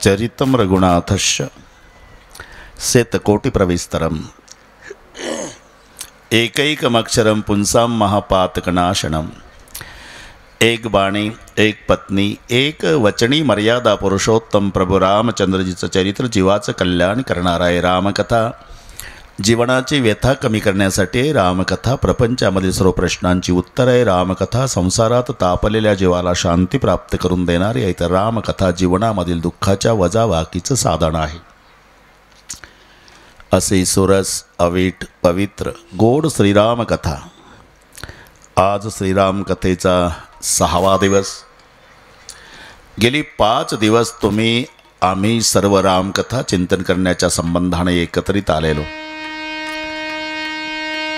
चरितं रघुनाथस्य शतकोटिप्रविस्तरम् एकैकमक्षरं पुंसां महापातकनाशनम्। एक बाणी, एक पत्नी, एक वचनी मर्यादा पुरुषोत्तम प्रभू रामचंद्रजीचं चरित्र जीवाचं कल्याण करणारा आहे। रामकथा जीवनाची व्यथा कमी करण्यासाठी, रामकथा प्रपंचामधील सर्व प्रश्नांची उत्तर आहे। रामकथा संसारात तापलेल्या जीवाला शांती प्राप्त करून देणारी आहे, तर रामकथा जीवनामधील दुःखाच्या वजावाकीचं साधन आहे। असे सुरस अवीट पवित्र गोड श्रीराम कथा। आज श्रीराम कथेचा 6वा दिवस। गेली 5 दिवस आम्ही सर्व रामकथा चिंतन करण्याच्या संबंधाने एकत्रित आलेलो।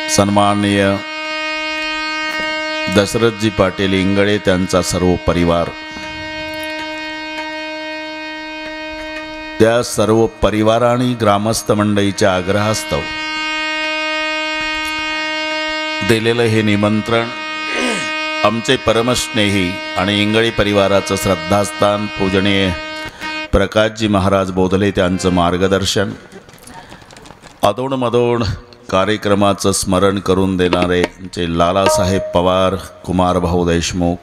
सन्माननीय दशरथजी पाटील इंगळे त्यांचा सर्व परिवार, त्या सर्व परिवार आणि ग्रामस्थ मंडळीच्या आग्रहास्तव दिलेलं हे निमंत्रण आमचे परमस्नेही आणि इंगळी परिवाराचं श्रद्धास्थान पूजनीय प्रकाशजी महाराज बोधले त्यांचं मार्गदर्शन, अधोणमधोण कार्यक्रमाचं स्मरण करून देणारे लालासाहेब पवार, कुमार भाऊ देशमुख,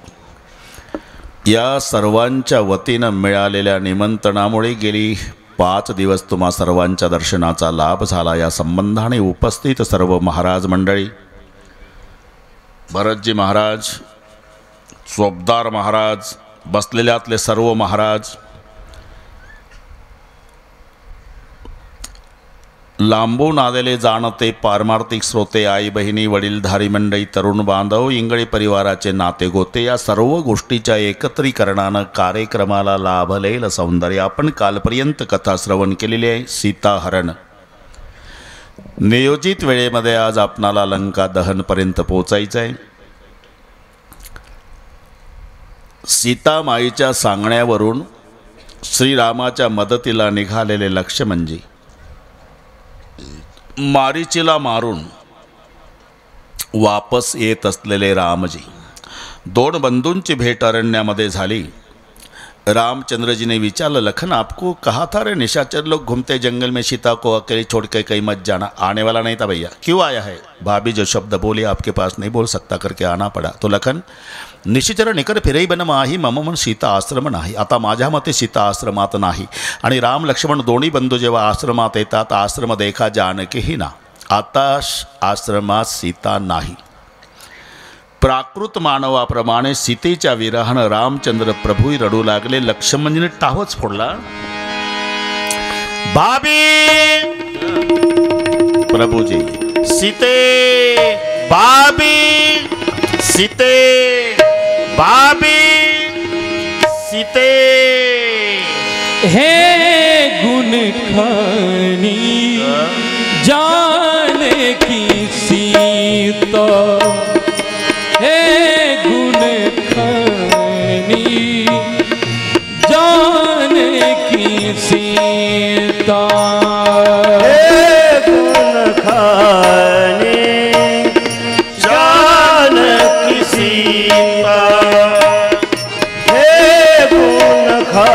या सर्वांच्या वतीनं मिळालेल्या निमंत्रणामुळे गेली 5 दिवस तुम्हा सर्वांच्या दर्शनाचा लाभ झाला। या संबंधाने उपस्थित सर्व महाराज मंडळी, भरतजी महाराज, चोपदार महाराज, बसलेल्यातले सर्व महाराज, लांबून आलेले जाणते पारमार्थिक श्रोते, आई बहिणी, वडीलधारी मंडळी, तरुण बांधव, इंगळी परिवाराचे नाते गोते, या सर्व गोष्टीच्या एकत्रीकरणानं कार्यक्रमाला लाभलेलं सौंदर्य। आपण कालपर्यंत कथा श्रवण केलेली आहे। सीताहरण नियोजित वेळेमध्ये आज आपणाला लंका दहनपर्यंत पोचायचं आहे। सीतामाईच्या सांगण्यावरून श्रीरामाच्या मदतीला निघालेले लक्ष्मणजी मारीचीला मारून वापस येत असलेले रामजी, 2 बंधूंची भेट अरण्यामध्ये झाली। रामचंद्र जी ने विचारा, लखन आपको कहा था रे निशाचर लोग घूमते जंगल में, सीता को अकेले छोड़ के कहीं मत जाना। आने वाला नहीं था भैया, क्यों आया है? भाभी जो शब्द बोली आपके पास नहीं बोल सकता करके आना पड़ा। तो लखन, निशिचर निकर फिरई बन माही मम मन सीता आश्रम नाही। आता माझ्या मते सीता आश्रमात नाही, आणि राम लक्ष्मण दोन्ही बंधू जेव्हा आश्रमात येतात, आश्रम देखा जानकीही ना। आता आश्रमात सीता नाही। प्राकृत मानवाप्रमाणे सीतेच्या विरहानं रामचंद्र प्रभूही रडू लागले। लक्ष्मणजीने टावच फोडला, भाभी प्रभूजी, सीते भाभी, सीते भाभी, सीते। हे गुण खानी जानकी सीता, हे गुण खानी जानकी सीता, हे गुण खानी जानकी सीता, हे गुण खानी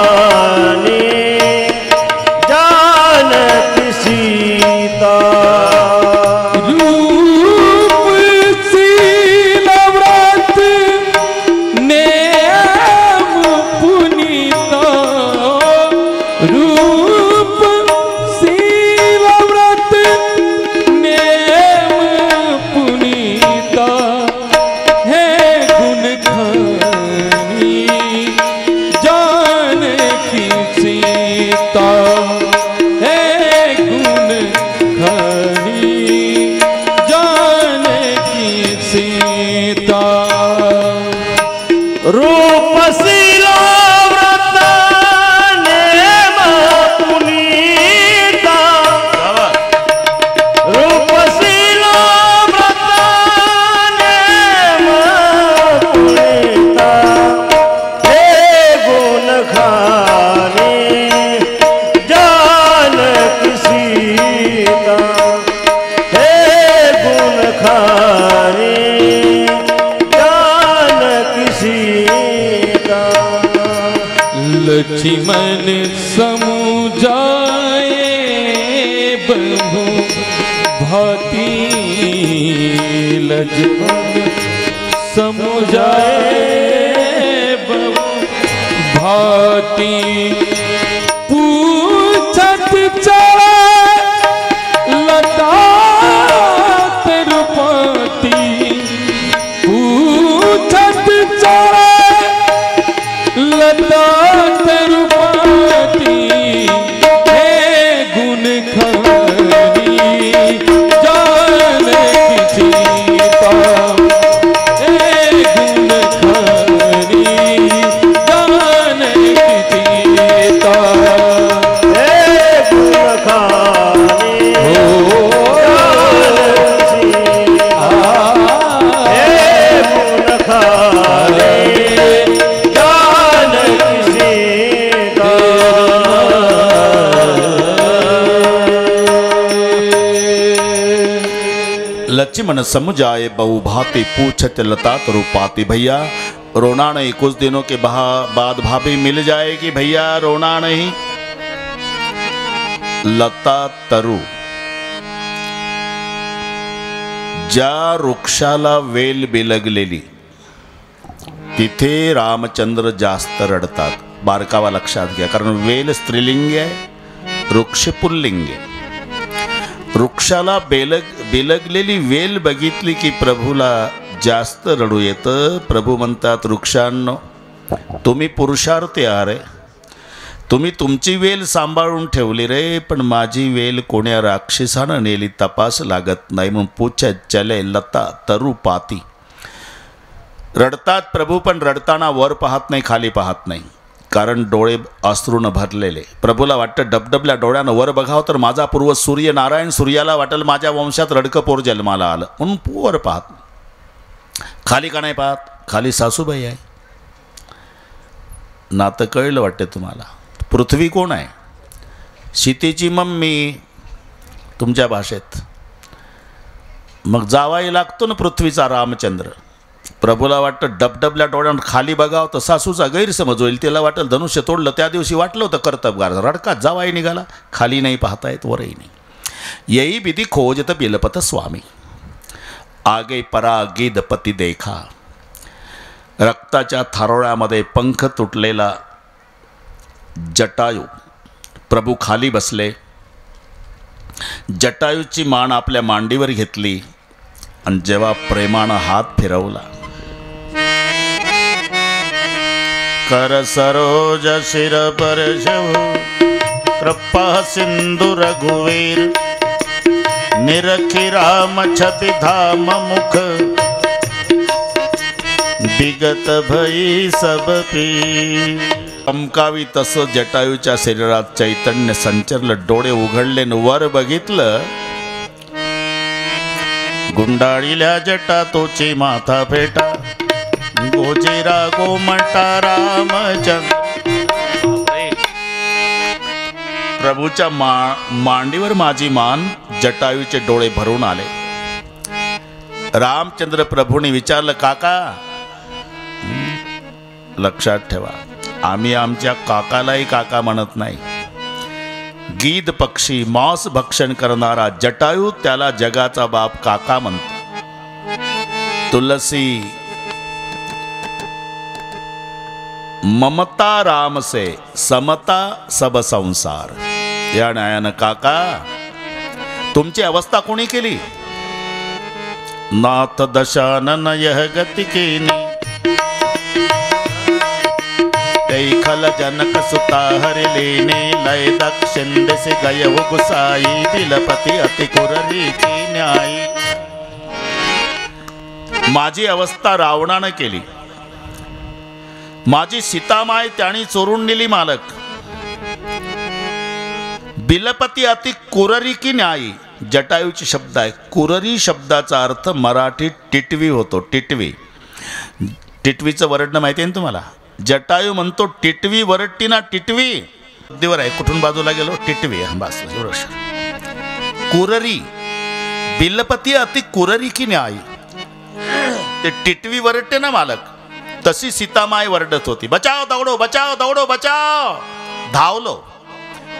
जानकी सीता। लक्ष्मण समुझाए बहु भांति लजमन समुझाए बहु भांति पूछत चला लता तिरुपति पूछत चला लता तिरुपति हे गुण खरी जाने की सीता हे गुण खरी जाने की सीता हे गुण खानी हो हे गुण खानी लक्ष्मण समुझाए बहु भांति पूछत लता तरुपाती। भैया रोना नहीं, कुछ दिनों के बाद भाभी मिल जाएगी भैया, रोना नहीं। लता तरु ज्या वृक्षाला वेल बिलगलेली तिथे रामचंद्र जास्त रडतात। बारकावा लक्षात घ्या, कारण वेल स्त्रीलिंगी आहे, वृक्ष पुल्लिंगी आहे। वृक्षाला बिलगलेली वेल बघितली की प्रभूला जास्त रडू येतं। प्रभू म्हणतात, वृक्षांनो तुम्ही पुरुषार्थी आहात रे, तुम्ही तुमची वेल सांभाळून ठेवली रे, पण माझी वेल कोण्या राक्षसानं नेली तपास लागत नाही, म्हणून पूछत चले लता तरु पाती। रडतात प्रभू, पण रडताना वर पाहत नाही, खाली पाहत नाही, कारण डोळे अश्रूनं भरलेले। प्रभूला वाटतं डबडबल्या डोळ्यानं वर बघावं तर माझा पूर्व सूर्य नारायण, सूर्याला वाटेल माझ्या वंशात रडकं पोर जन्माला आलं, म्हणून वर पाहत। खाली का नाही पाहत? खाली सासूबाई आहे। नातं कळलं वाटतं तुम्हाला? पृथ्वी कोण आहे? सीतेची मम्मी तुमच्या भाषेत। मग जावाई लागतो ना पृथ्वीचा रामचंद्र। प्रभूला वाटतं डबडबल्या डोळ्यानं खाली बघावं तर सासूचा गैरसमज होईल, तिला वाटेल धनुष्य तोडलं। त्या दिवशी वाटलं होतं कर्तबगार, रडका जावाई निघाला, खाली नाही पाहतायत वरही नाही। यही विधी खोजत बिलपत स्वामी, आगे परा गिदपती देखा। रक्ताच्या थारोळ्यामध्ये पंख तुटलेला जटायू, प्रभू खाली बसले, जटायूची मान आपल्या मांडीवर घेतली आणि जेव्हा प्रेमानं हात फिरवला, कर सरोज शिर पर कृपा सिंधु रघुवीर, निरखी राम छवि धाम मुख, बिगत भई सब पी। चमकावी तसं जटायूच्या शरीरात चैतन्य संचरलं, डोळे उघडले न वर बघितलं, गुंडाळील्या जटा तोची माथा फेटा, गोजेरा गोमटा रामचंद्र। प्रभूच्या मांडीवर माझी मान, जटायूचे डोळे भरून आले। रामचंद्र प्रभूने विचारलं, काका? लक्षात ठेवा, आम्ही आमच्या काकालाही काका म्हणत नाही। गीध पक्षी मांस भक्षण करणारा जटायू त्याला जगाचा बाप काका म्हणतो। तुलसी ममता राम से समता सब संसार, या न्यायानं काका तुमची अवस्था कोणी केली? नाथ दशानन यह गति कीनी, खल जनक सुता हरि लेने, लय दक्षिण से गय गुसाई, बिलपति अति कुररी की न्यायी। माझी अवस्था रावणानं केली, माझी सीतामाय त्याने चोरून नेली मालक। बिलपती अति कुररी की न्यायी, जटायूचे शब्द आहे। कुररी शब्दाचा अर्थ मराठीत टिटवी होतो, टिटवी। टिटवीचं वरडणं माहिती आहे ना तुम्हाला? जटायू म्हणतो टिटवी वरटती ना, टिटवी दिवर आहे, कुठून बाजूला गेलो, टिटवी बस। कुररी, बिलपती अति कुररी की न्यायी, ते टिटवी वरटते ना मालक, तशी सीतामाय वरडत होती, बचाव दौडो बचाव दौडो बचाव। धावलो,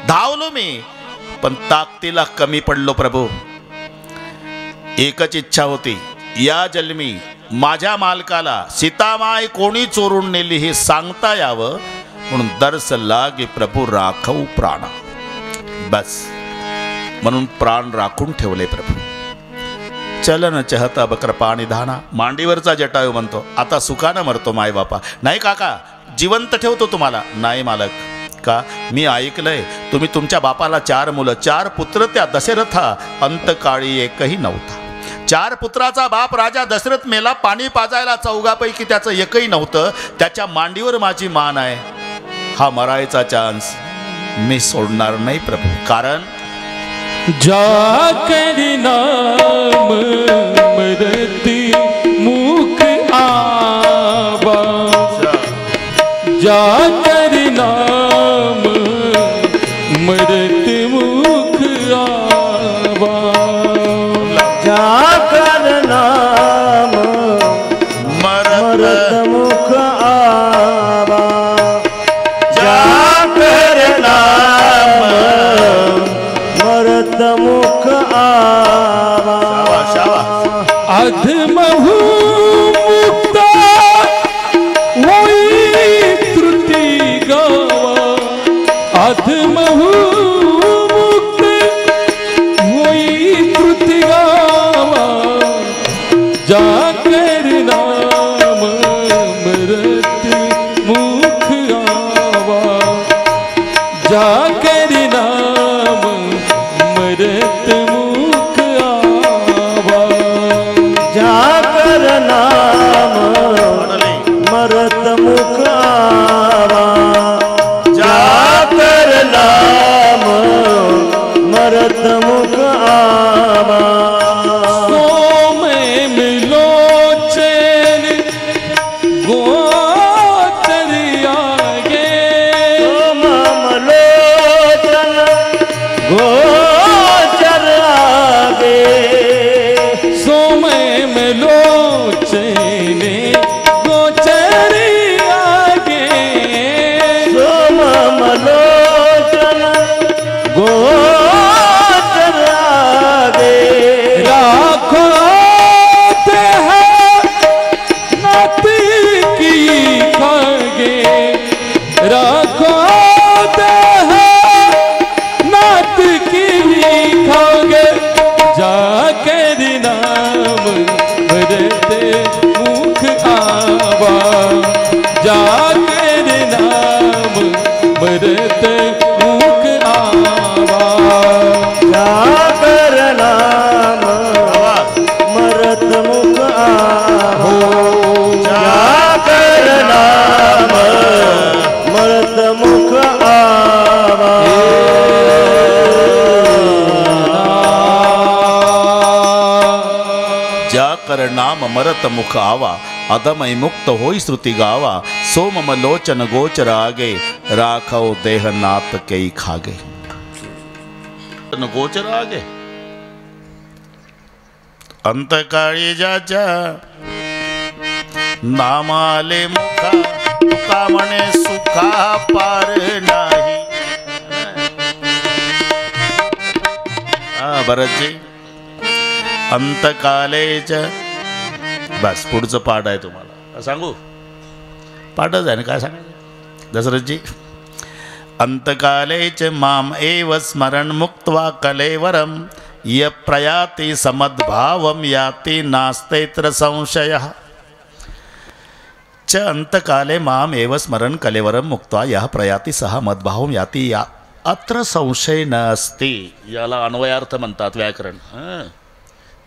धावलो मी, पण ताकदीला कमी पडलो प्रभू. एकच इच्छा होती, या जन्मी माझ्या मालकाला सीतामाय कोणी चोरून नेली हे सांगता यावं, म्हणून दर्स लागे प्रभू राखव प्राण. बस म्हणून प्राण राखून ठेवले प्रभू. चलन चहता बकृपा निधाना. मांडीवरचा जटायू म्हणतो, आता सुखानं मरतो माय बापा. नाही काका, जिवंत ठेवतो तुम्हाला. नाही मालक, का मी ऐकलंय तुम्ही तुमच्या बापाला 4 मुलं 4 पुत्र त्या दशरथा अंतकाळी एकही नव्हता. 4 पुत्राचा बाप राजा दशरथ मेला, पाणी पाजायला 4पैकी त्याचं एकही नव्हतं. त्याच्या मांडीवर माझी मान आहे. हा मरायचा चान्स मी सोडणार नाही प्रभू. कारण जाकर नाम मरती मुख आवा, जाकर नाम मरती मुख आवा, जाकर नाम मरत मुख आवा, जाकर नाम मरत मुख आवा. अधमहु मुक्ता होई त्रुटि गावा, अधमहु मुक्त होई त्रुटि गावा, जाकर नाम मरत मुख आवा, जाकर नाम मरत मुख आवा, जाकर नाम मरत मुख आवा, जाकर नाम मरत मुख आवा. सो में मिलोचन गोचर आगे, सोमलोचन गोचर आगे, सो में मिलोचन गोचर आगे, सोमलोचन गोचर आगे. राखो ते है नात की खागे, राखो ते है नात की खागे, जाकर नाम मरते मुख आवा, जाकर नाम मरते मुख आवा, जाकर नाम मरत मुख आवा, जाकर नाम मरत मुख आवा. जाकर नाम मरत मुख आवा, अधमय मुक्त होई श्रुति गावा, सोमम लोचन गोचर आगे, राखव देह नाथ के खागे. गोचर आगे अंतकाळी ज्याच्या नामाले मुखा, तुका म्हणे सुखा पार नाही. भरतजी, अंतकालेच. बस पुढचं पाठ आहे तुम्हाला सांगू. पाठच आहे ना, काय सांगायचं दशरथजी. अंतकालेच माम एव स्मरण मुक्त्वा कलेवरम, य प्रयाति समद्भावम याति नास्तेत्र संशयः. च अंतकाले माम एव स्मरण कलेवरम मुक्त्वा यः प्रयाति सह मद्भावम याति या अत्र संशय नसते. याला अन्वयार्थ म्हणतात व्याकरण.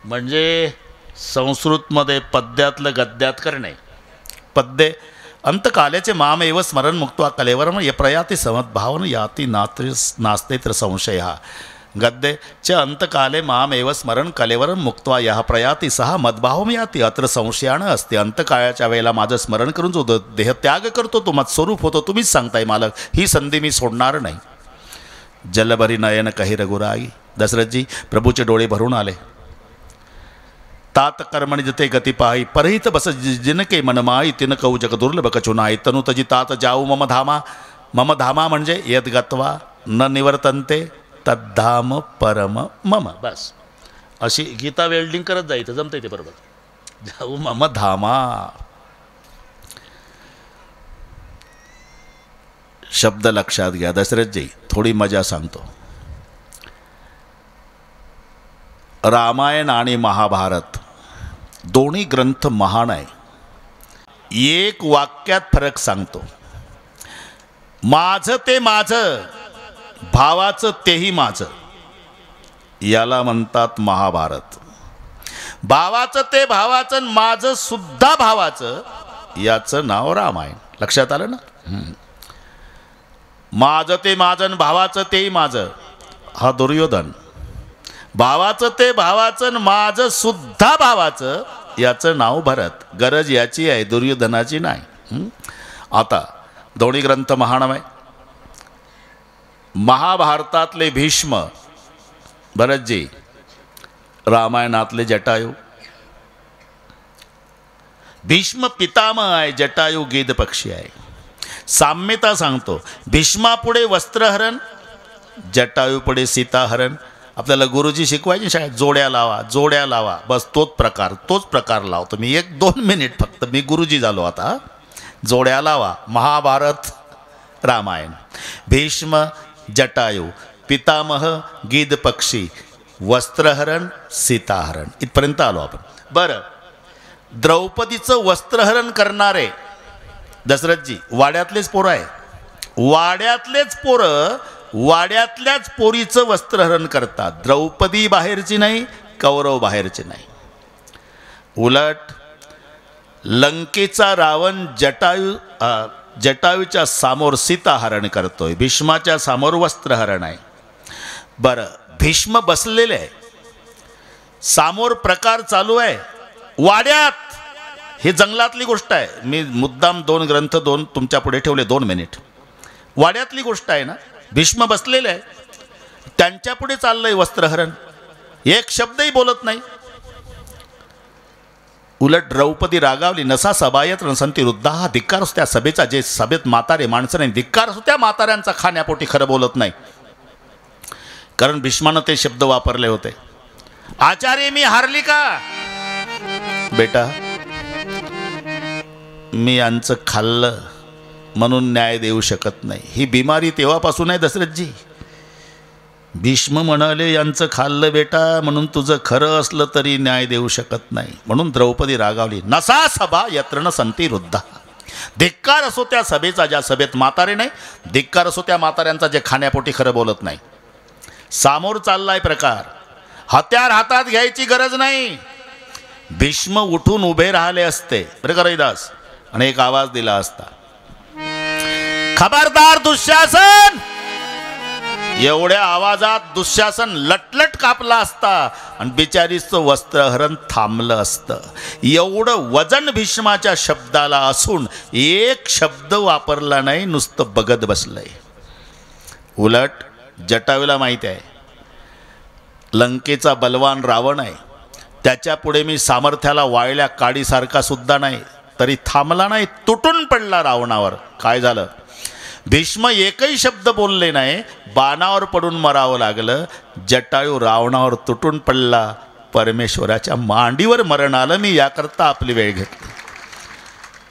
म्हणजे संस्कृतमध्ये पद्यातलं गद्यात करणे. पद्ये अंतकाल्याचे माम एव स्मरण मुक्त्वा कलेवरम ये प्रयाति समद्भावन याति नास्तेत्र संशय. गद्ये च अंतकाले माम एव स्मरण कलेवरम मुक्त्वा यः प्रयाति सह मद्भावम याति अत्र संशयानं असते. अंतकाळाच्या वेळेला माझं स्मरण करून जो देहत्याग करतो तो मत्स्वरूप होतो. तुम्हीच सांगताय मालक, ही संधी मी सोडणार नाही. जलभरी नयन कही रघुराई. दशरथजी, प्रभूचे डोळे भरून आले. तात कर्मणि जते गती पाही, परहित बस जिनके मनमाई, तिन कऊ जग दुर्लभ कछु नाही. तनु तजी तात जाऊ मम धामा. मम धामा म्हणजे यद गत्वा न निवर्तन्ते तद्धाम परम मम. बस अशी गीता वेल्डिंग करत जायचं, जमतंय ते बरोबर. जाऊ मम धामा. शब्द लक्षात घ्या दशरथजी. थोडी मजा सांगतो. रामायण आणि महाभारत दोन्ही ग्रंथ महान आहे. एक वाक्यात फरक सांगतो. माझं ते माझं, भावाचं तेही माझं, याला म्हणतात महाभारत. भावाचं ते भावाचं, माझं सुद्धा भावाचं, याचं नाव रामायण. लक्षात आलं ना. माझं ते माझं, भावाचं तेही माझं, हा दुर्योधन. भावाचं ते भावाचं, माझं सुद्धा भावाचं, याचं नाव भरत. गरज याची आहे, दुर्योधनाची नाही. आता दोन्ही ग्रंथ महान आहे. महाभारतातले भीष्म भरतजी, रामायणातले जटायू. भीष्म पितामह आहे, जटायू गिध पक्षी आहे. साम्यता सांगतो. भीष्मापुढे वस्त्रहरण, जटायूपुढे सीताहरण. आपल्याला गुरुजी शिकवायचे शाळेत, जोड्या लावा जोड्या लावा, बस तोच प्रकार लावतो मी. 1-2 मिनिट फक्त, मी गुरुजी झालो आता. जोड्या लावा. महाभारत रामायण. भीष्म जटायू, पितामह गिध पक्षी, वस्त्रहरण सीताहरण. इथपर्यंत आलो आपण. बरं, द्रौपदीचं वस्त्रहरण करणारे दशरथजी वाड्यातलेच पोरं आहे. वाड्यातल्याच पोरीचं वस्त्रहरण करतात. द्रौपदी बाहेरची नाही, कौरव बाहेरची नाही. उलट लंकेचा रावण जटायूच्या समोर सीताहरण करतोय, भीष्माच्या समोर वस्त्रहरण आहे. बरं, भीष्म बसलेले आहे, समोर प्रकार चालू आहे वाड्यात. हे जंगलातली गोष्ट आहे. मी मुद्दाम 2 ग्रंथ तुमच्या पुढे ठेवले 2 मिनिट. वाड्यातली गोष्ट आहे ना. भीष्म बसलेले आहे, त्यांच्या पुढे चाललंय वस्त्रहरण. एक शब्दही बोलत नाही. उलट द्रौपदी रागावली. नसा सभायत रणसंती वृद्धा. हा धिक्कार असतो त्या सभेचा, जे सभेत म्हातारे माणसं नाही, धिक्कार असतो त्या म्हाताऱ्यांचा. खाण्यापोटी खरं बोलत नाही. कारण भीष्मानं ते शब्द वापरले होते. आचार्य मी हारली का? बेटा, मी यांचं खाल्लं म्हणून न्याय देऊ शकत नाही. ही बिमारी तेव्हापासून आहे दशरथजी. भीष्म म्हणाले यांचं खाल्लं बेटा म्हणून तुझं खरं असलं तरी न्याय देऊ शकत नाही. म्हणून द्रौपदी रागावली. नसा सभा यत्र न संती वृद्धा. धिक्कार असो त्या सभेचा, ज्या सभेत म्हातारे नाही. धिक्कार असो त्या म्हाताऱ्यांचा, जे खाण्यापोटी खरं बोलत नाही. सामोर चाललाय प्रकार. हत्यार हातात घ्यायची गरज नाही. भीष्म उठून उभे राहिले असते बरं का रविदास, आणि एक आवाज दिला असता, खबरदार दुःशासन. एवढ्या आवाजात दुःशासन लटलट कापला असता आणि बिचारीचं वस्त्रहरण थांबलं असतं. एवढं वजन भीष्माच्या शब्दाला असून एक शब्द वापरला नाही, नुसतं बघत बसलंय. उलट जटायूला माहिती आहे लंकेचा बलवान रावण आहे, त्याच्या पुढे मी सामर्थ्याला वाळल्या काडीसारखा सुद्धा नाही, तरी थांबला नाही, तुटून पडला रावणावर. काय झालं? भीष्म एकही शब्द बोलले नाही, बाणावर पडून मरावं लागलं. जटायू रावणावर तुटून पडला. परमेश्वराच्या मांडीवर मरण आलं. मी याकरता आपली वेळ घेतली.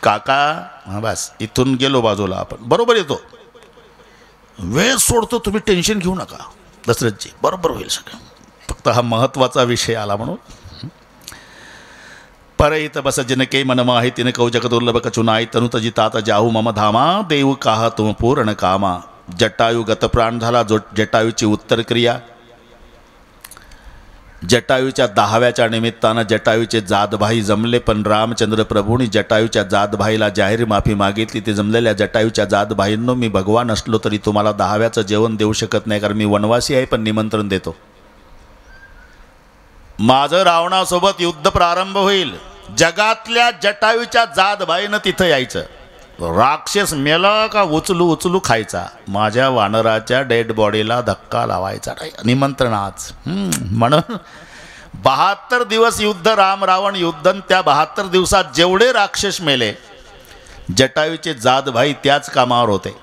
काका, हां बस इथून गेलो बाजूला, आपण बरोबर येतो, वेळ सोडतो, तुम्ही टेन्शन घेऊ नका दशरथजी, बरोबर होईल सगळं. फक्त हा महत्त्वाचा विषय आला म्हणून. परहित बस जनके मन माहि तिन कौ जग दुर्लभ कचुनाई तनु तजी तात जाहू मम धामा देव काह तुम पूर्ण कामा. जटायू गतप्राण झाला. जटायूची उत्तर क्रिया. जटायूच्या 10व्याच्या निमित्तानं जटायूचे जादभाई जमले, पण रामचंद्र प्रभूंनी जटायूच्या जादभाईला जाहीर माफी मागितली. ते जमलेल्या जटायूच्या जादभाईंनो, मी भगवान असलो तरी तुम्हाला 10व्याचं जेवण देऊ शकत नाही, कारण मी वनवासी आहे, पण निमंत्रण देतो. माझं रावणासोबत युद्ध प्रारंभ होईल. जगातल्या जटायूच्या जादभाईनं तिथं यायचं. राक्षस मेला का उचलू उचलू खायचा. माझ्या वानराच्या डेड बॉडीला धक्का लावायचा नाही. निमंत्रण आज. म्हणून 72 दिवस युद्ध, राम रावण युद्ध. त्या 72 दिवसात जेवढे राक्षस मेले, जटायूचे जादभाई त्याच कामावर होते.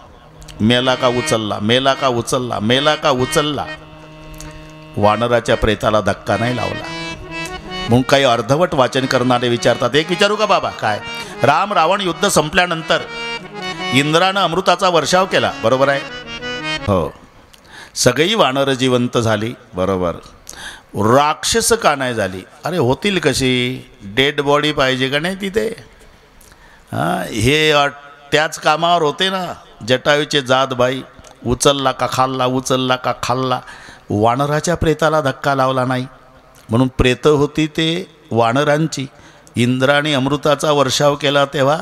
मेला का उचलला, मेला का उचलला, मेला का उचलला. वानराच्या प्रेताला धक्का नाही लावला. म्हणून काही अर्धवट वाचन करणारे विचारतात, एक विचारू का बाबा? काय? राम रावण युद्ध संपल्यानंतर इंद्रानं अमृताचा वर्षाव केला, बरोबर आहे? हो. सगळी वानरं जिवंत झाली, बरोबर. राक्षस का नाही झाली? अरे होतील कशी? डेड बॉडी पाहिजे का नाही तिथे? हां, हे त्याच कामावर होते ना. जटायूचे जातबाई उचलला का खाल्ला, उचलला का खाल्ला. वानराच्या प्रेताला धक्का लावला नाही. म्हणून प्रेत होती ते वानरांची. इंद्राने अमृताचा वर्षाव केला तेव्हा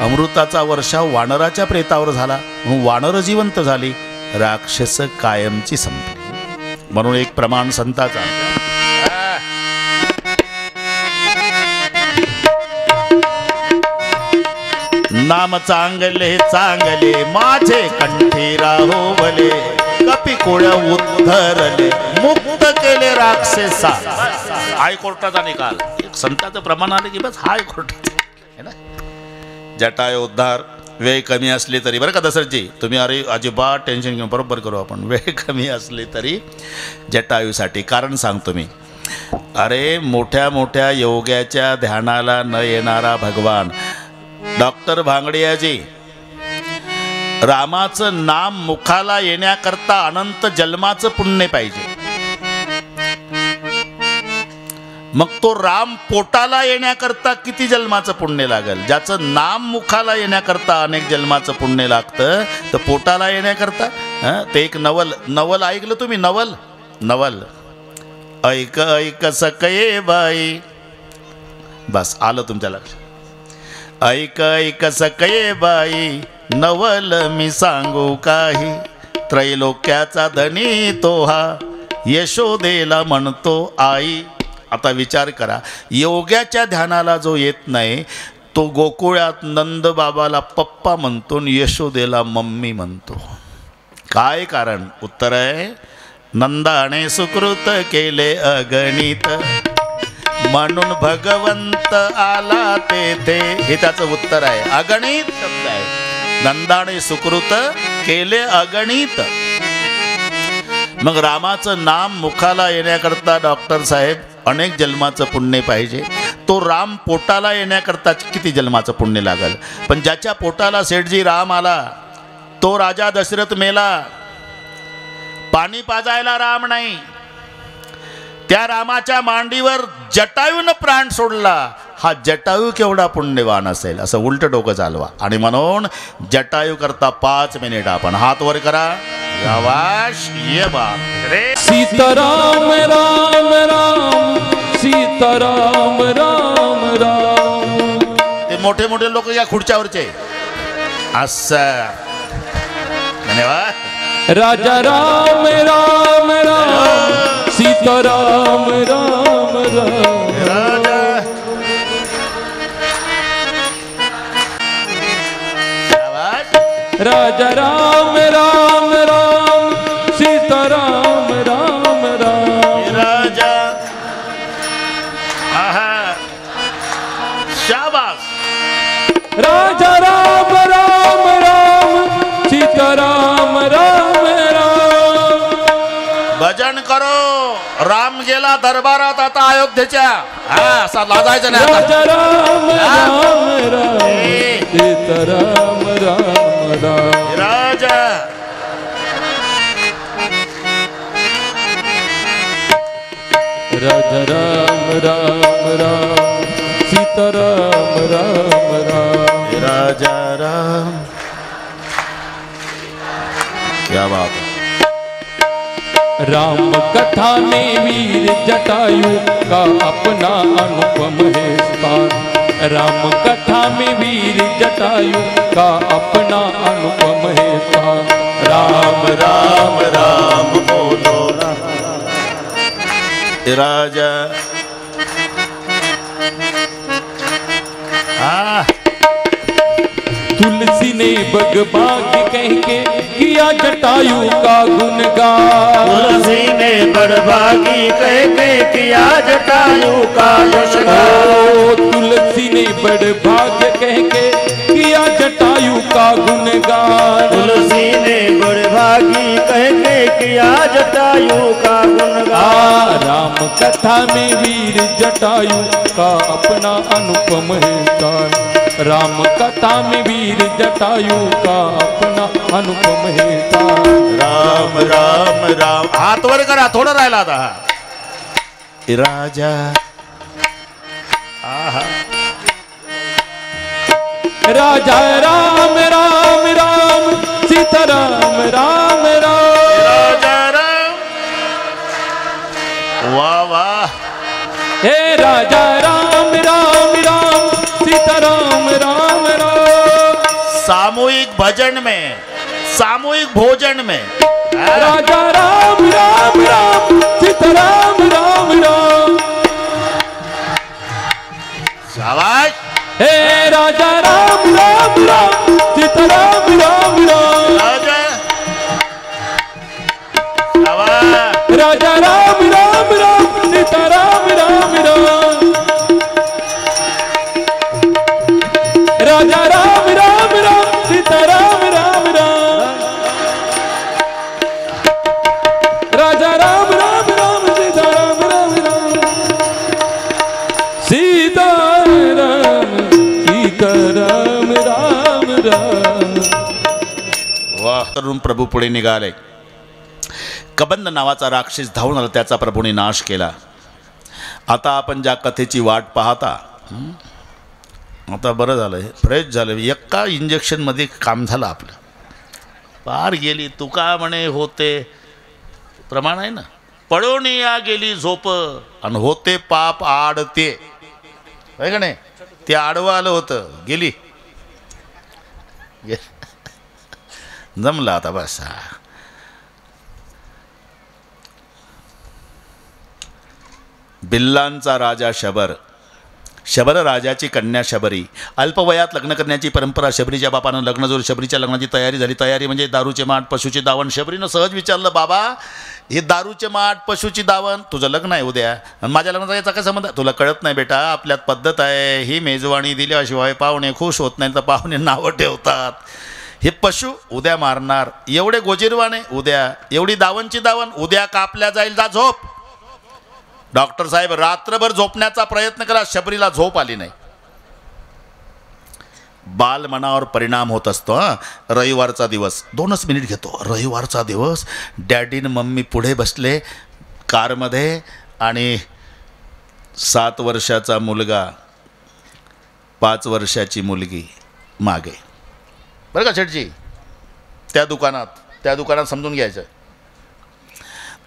अमृताचा वर्षाव वानराच्या प्रेतावर झाला, म्हणून वानरं जिवंत झाली, राक्षस कायमची संपली. म्हणून एक प्रमाण संताचा, नाम चांगले चांगले माझे कंठी राहोवले, कपिकुळ उद्धरले मुक्त केले राक्षसा. हायकोर्टाचा निकाल. संताचं प्रमाण आले की बस हायकोर्टाचा है ना. जटायोद्धार. वेळ कमी असली तरी, बरं का दशरथजी, तुम्ही अरे अजिबात टेन्शन घेऊन बरोबर करू आपण. वेळ कमी असली तरी जटायूसाठी कारण सांगतो मी. अरे मोठ्या मोठ्या योग्याच्या ध्यानाला न येणारा भगवान डॉक्टर भांगडियाजी, रामाचं नाम मुखाला येण्याकरता अनंत जन्माचं पुण्य पाहिजे. मग तो राम पोटाला येण्याकरता किती जन्माचं पुण्य लागेल? ज्याचं नाम मुखाला येण्याकरता अनेक जन्माचं पुण्य लागतं, तर पोटाला येण्याकरता ते एक नवल ऐकलं तुम्ही? नवल ऐक ऐक सकये बाई. बस आलं तुमच्या लक्षात. ऐक ऐक सकये बाई, नवल मी सांगू काही, त्रैलोक्याचा धनी तो हा, यशोदेला म्हणतो आई. आता विचार करा, योग्याच्या ध्यानाला जो येत नाही तो गोकुळात नंद बाबाला पप्पा म्हणतो आणि यशोदेला मम्मी म्हणतो. काय कारण? उत्तर आहे, नंदाने सुकृत केले अगणित, म्हणून भगवंत आला तेथे. हे त्याचं उत्तर आहे. अगणित शब्द आहे. नंदाने सुकृत केले अगणित. मग रामाचं नाम मुखाला येण्याकरता डॉक्टर साहेब अनेक जन्माचं पुण्य पाहिजे. तो राम पोटाला येण्याकरता किती जन्माचं पुण्य लागल? पण ज्याच्या पोटाला सेठजी राम आला तो राजा दशरथ मेला. पाणी पाजायला राम नाही, त्या रामाच्या मांडीवर जटायूनं प्राण सोडला. हा जटायू केवढा पुण्यवान असेल, असं उलट डोकं चालवा. आणि म्हणून जटायू करता 5 मिनिट आपण हात वर करा. आवाज ये बाप रे. सीताराम राम राम, सीताराम राम राम. ते मोठे मोठे लोक या खुर्च्यावरचे असं. धन्यवाद. राजा राम राम राम, सीताराम राम राम. राजा राम राम राम, सीताराम राम राम. राजा. आहा, शाबास. राजा राम राम राम, सीताराम राम राम. भजन करो. राम गेला दरबारात आता अयोध्येच्या. हा, असा लाजायचं नाही. राजा राम राम राम, सीताराम राम राम. राजा. राजा राम राम राम, सीताराम राम राम. राजा राम. क्या बात है. राम कथा में वीर जटायु का अपना अनुपम है स्थान. राम कथा में वीर जटायु का अपना अनुपम है स्थान. राम राम राम बोलो ना. राजा. तुलसी ने बगबाग कह के किया जटायु का गुणगान. तुलसी ने बड़भागी कह के किया जटायु का यशगान. तुलसी ने बड़भाग कह के किया जटायु का गुणगान। तुलसी ने बड़भागी कह के किया जटायु का गुणगान। राम कथा में वीर जटायु का अपना अनुपम है स्थान। राम कथा में वीर जटायु का अपना अनुपम है स्थान। राम राम राम, हात वर करा, थोडं राहिला आता हा राजा। आहा, राजा राम राम राम सीता राम राम राम। राजा राम, वाह वाह। हे राजा राम राम राम सीता राम राम राम। सामूहिक भजन में, सामूहिक भोजन में राजा राम राम राम सीता राम राम राम। शाबाश। हे राजा राम राम राम सीता राम राम राम। राजा शाबाश। राजा राम राम राम सीता राम राम राम। राजा राम राम राम सीता राम राम राम। राजा राम राम राम सीता राम राम राम। सीता राम सीता राम राम राम। वाह, तरुण प्रभू पुढे निघाले। कबंद नावाचा राक्षस धावून आला, त्याचा प्रभूने नाश केला। आता आपण ज्या कथेची वाट पाहता, आता बरं झालं, फ्रेश झालं, एका इंजेक्शनमध्ये काम झालं आपलं, पार गेली तुका म्हणे होते प्रमाण आहे ना, पळून या गेली झोप आणि होते पाप आडते, आहे का नाही, ते आडवं आलं होतं, गेली, जमलं आता बस. बिल्लांचा राजा शबर, शबर राजाची कन्या शबरी. अल्पवयात लग्न करण्याची परंपरा. शबरीच्या बापानं लग्न जोर, शबरीच्या लग्नाची तयारी झाली. तयारी म्हणजे दारूचे माठ, पशुचे दावण. शबरीनं सहज विचारलं, बाबा हे दारूचे माठ, पशुची दावण, तुझं लग्न आहे उद्या आणि माझ्या लग्नाचा याचा काय संबंध? तुला कळत नाही बेटा, आपल्यात पद्धत आहे, ही मेजवानी दिल्याशिवाय पाहुणे खुश होत नाही, तर पाहुणे नावं ठेवतात. हे पशु उद्या मारणार, एवढे गोजीरवाने उद्या, एवढी दावणची दावण उद्या कापल्या जाईल, जा झोप. डॉक्टर साहेब रात्रभर झोपण्याचा प्रयत्न करा, शबरीला झोप आली नाही. बाल मनावर परिणाम होत असतो. रविवारचा दिवस, 2च मिनिट घेतो. रविवारचा दिवस, डॅडी न मम्मी पुढे बसले कारमध्ये आणि 7 वर्षाचा मुलगा, 5 वर्षाची मुलगी मागे. बरं का शेठजी, त्या दुकानात समजून घ्यायचं.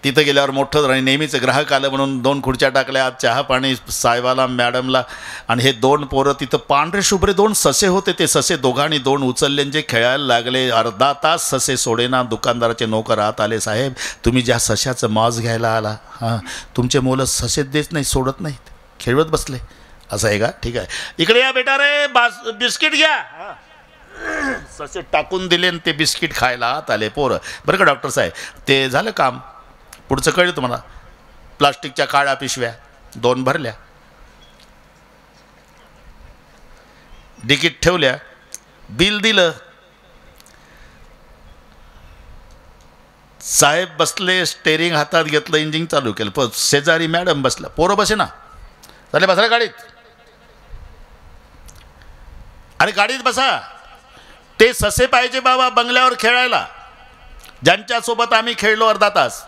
तिथं गेल्यावर मोठं आणि नेहमीचं ग्राहक आलं म्हणून 2 खुर्च्या टाकल्या, चहा पाणी साहेबाला, मॅडमला. आणि हे 2 पोरं तिथं पांढरे शुभ्रे 2 ससे होते. ते ससे दोघांनी 2 उचलले, जे खेळायला लागले. अर्धा तास ससे सोडेना. दुकानदाराचे नोकर आत आले, साहेब तुम्ही ज्या सशाचं मॉज घ्यायला आला, हां तुमचे मुलं ससे देत नाही, सोडत नाहीत, खेळवत बसले. असं आहे का? ठीक आहे, इकडे या बेटा रे, बिस्किट घ्या. ससे टाकून दिले आणि ते बिस्किट खायला आत आले पोरं. बरं का डॉक्टर साहेब, ते झालं काम. पुढचं कळलं तुम्हाला. प्लास्टिकच्या काळ्या पिशव्या 2 भरल्या, डिकीट ठेवल्या, बिल दिलं. साहेब बसले, स्टेरिंग हातात घेतलं, इंजिन चालू केलं. पण शेजारी मॅडम बसला, पोरं बसे ना, चालेल बसा गाडीत. अरे गाडीत बसा, ते ससे पाहिजे बाबा बंगल्यावर खेळायला, ज्यांच्यासोबत आम्ही खेळलो अर्धा तास.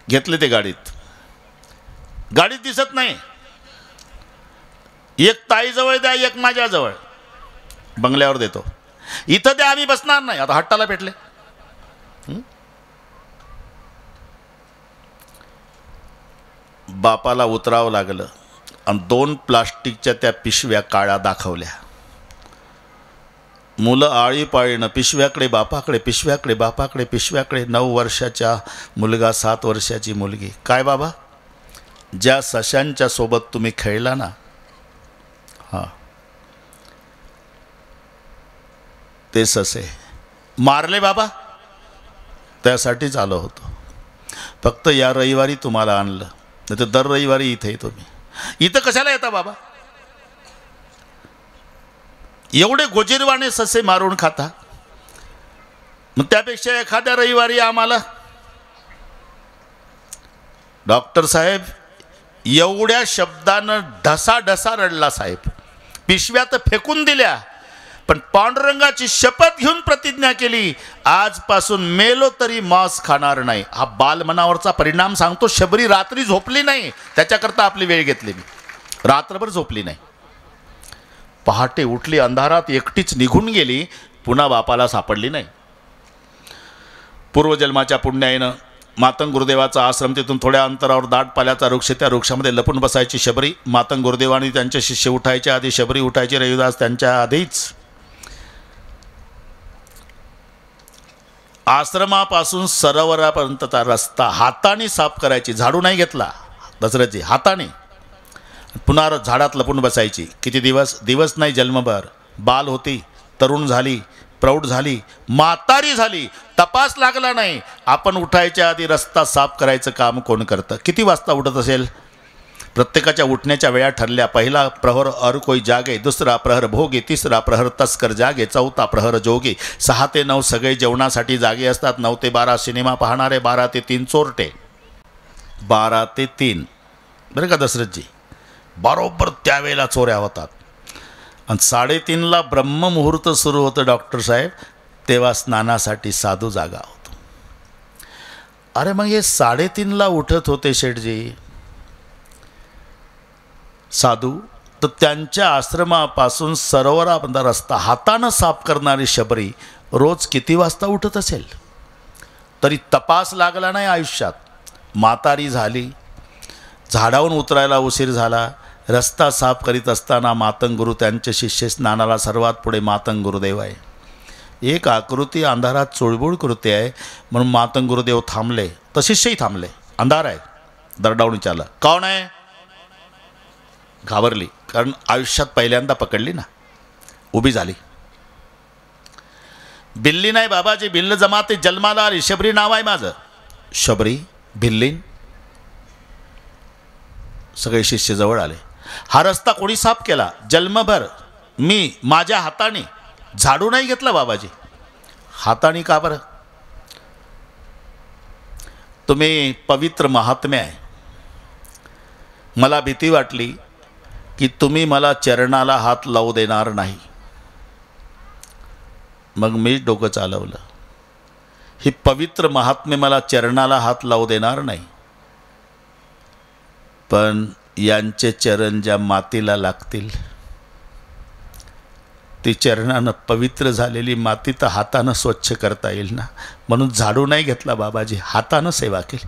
घेतले ते गाडीत. गाडीत दिसत नाही. एक ताईजवळ द्या, एक माझ्याजवळ, बंगल्यावर देतो. इथं द्या, आम्ही बसणार नाही. आता हट्टाला पेटले. बापाला उतरावं लागलं आणि 2 प्लास्टिकच्या त्या पिशव्या काळ्या दाखवल्या. मुलं आळीपाळीनं पिशव्याकडे बापाकडे, पिशव्याकडे बापाकडे, पिशव्याकडे. 9 वर्षाचा मुलगा, 7 वर्षाची मुलगी. काय बाबा, ज्या सशांच्या सोबत तुम्ही खेळला ना, हां ते ससे मारले बाबा, त्यासाठीच आलो होतो. फक्त या रविवारी तुम्हाला आणलं, नाही तर दर रविवारी इथे येतो मी. इथं कशाला येता बाबा? एवढे गोजीरवाणे ससे मारून खाता, मग त्यापेक्षा एखाद्या रविवारी आम्हाला. डॉक्टर साहेब एवढ्या शब्दानं ढसाढसा रडला साहेब. पिशव्या तर फेकून दिल्या, पण पांडुरंगाची शपथ घेऊन प्रतिज्ञा केली, आजपासून मेलो तरी मांस खाणार नाही. हा बालमनावरचा परिणाम सांगतो. शबरी रात्री झोपली नाही, त्याच्याकरता आपली वेळ घेतली. मी रात्रभर झोपली नाही. पहाटे उठली, अंधारात एकटीच निघून गेली, पुन्हा बापाला सापडली नाही. पूर्वजन्माच्या पुण्याईनं मातंग गुरुदेवाचा आश्रम, तिथून थोड्या अंतरावर दाट पाल्याचा वृक्ष, त्या वृक्षामध्ये लपून बसायची शबरी. मातंग गुरुदेवानी त्यांचे शिष्य उठायच्या आधी शबरी उठायची. रविदास त्यांच्या आधीच. आश्रमापासून सरोवरापर्यंतचा रस्ता हाताने साफ करायची. झाडू नाही घेतला दसऱ्याची, हाताने. पुन्हा झाडात लपून बसायची. किती दिवस? दिवस नाही, जन्मभर. बाल होती, तरुण झाली, प्रौढ झाली, म्हातारी झाली, तपास लागला नाही. आपण उठायच्या आधी रस्ता साफ करायचं काम कोण करतं? किती वाजता उठत असेल? प्रत्येकाच्या उठण्याच्या वेळा ठरल्या. पहिला प्रहर और कोई जागे, दुसरा प्रहर भोगे, तिसरा प्रहर तस्कर जागे, चौथा प्रहर जोगे. 6 ते 9 सगळे जेवणासाठी जागे असतात. 9 ते 12 सिनेमा पाहणारे, 12 ते 3 चोरटे. 12 ते 3 बरं का दशरथजी, बरोबर त्यावेळेला चोऱ्या होतात. आणि 3:30ला ब्रह्ममुहूर्त सुरू होतं डॉक्टर साहेब, तेव्हा स्नानासाठी साधू जागा होतो. अरे मग हे 3:30ला उठत होते शेठजी साधू, तर त्यांच्या आश्रमापासून सरोवरापर्यंत रस्ता हातानं साफ करणारी शबरी रोज किती वाजता उठत असेल? तरी तपास लागला नाही आयुष्यात. म्हातारी झाली, झाडावरून उतरायला उशीर झाला. रस्ता साफ करीत असताना मातंग गुरु त्यांचे शिष्य, स्नानाला सर्वात पुढे मातंग गुरुदेव आहे. एक आकृती अंधारात चुळबुळ कृती आहे म्हणून मातंग गुरुदेव थांबले, तर शिष्यही थांबले. अंधार आहे. दरडावून विचारलं, कोण आहे? घाबरली, कारण आयुष्यात पहिल्यांदा पकडली ना. उभी झाली. बिल्ली नाही बाबाजी, बिल्ल जमाते जन्माला आली. शबरी नाव आहे माझं. शबरी, भिल्लीन. सगळे शिष्य जवळ आले. हा रस्ता कोणी साफ केला? जन्मभर मी माझ्या हाताने. झाडू नाही घेतला बाबाजी. हाताने का बरं? तुम्ही पवित्र महात्म्य आहे. मला भीती वाटली की तुम्ही मला चरणाला हात लावू देणार नाही, मग मी डोकं चालवलं. ही पवित्र महात्म्य मला चरणाला हात लावू देणार नाही, पण यांचे चरण ज्या मातीला लागतील, ती चरणानं पवित्र झालेली माती तर हातानं स्वच्छ करता येईल ना, म्हणून झाडू नाही घेतला बाबाजी, हातानं सेवा केली.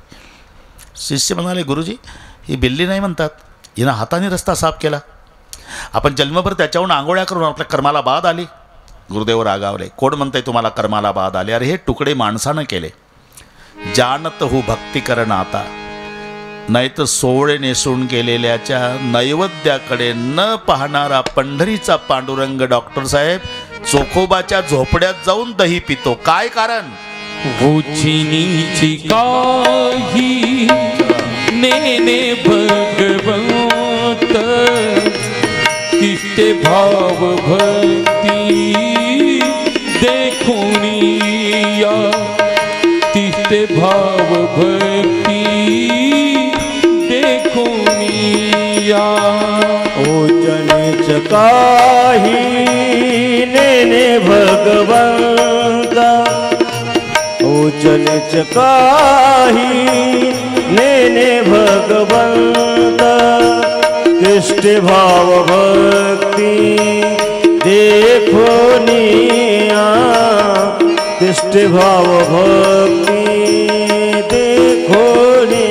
शिष्य म्हणाले, गुरुजी ही बिल्ली नाही म्हणतात, हिनं हाताने रस्ता साफ केला. आपण जन्मभर त्याच्याहून आंघोळ्या करून आपल्या कर्माला बाद आली. गुरुदेव रागावले. कोण म्हणतंय तुम्हाला कर्माला बाद आले? अरे हे तुकडे माणसानं केले. जानत हो भक्ती करण आता, नाही तर सोवळे नेसून गेलेल्याच्या नैवेद्याकडे न पाहणारा पंढरीचा पांडुरंग डॉक्टर साहेब चोखोबाच्या झोपड्यात जाऊन दही पितो. काय कारण? उचिनीची काही नेने भगवंत, तिष्ठे भाव भक्ती देखुनिया, तिष्ठे भाव भक्ती देखुनिया. ओचनेच काही नेने भगवंता, ओचनेच काही नेने भगवंता, तिष्ठे भाव भक्ती देखुनिया, तिष्ठे भाव भक्ती देखुनिया.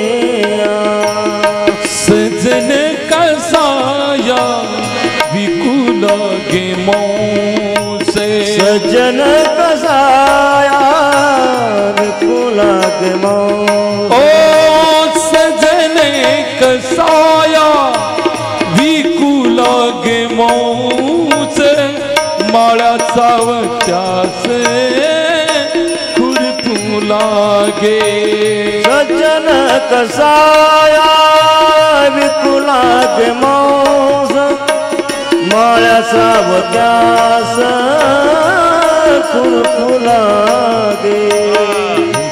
सजन कसाया विकुल गे मौसे, सजन कसाया विकुल गे मौसे. ओ सजन कसाया विकुल गे मौसे, माळ्याचा वच्यास खुरपू लागे. सज्जन कसाया विकुला गे मौस, माळ्या सावत्यास खुरपू लागे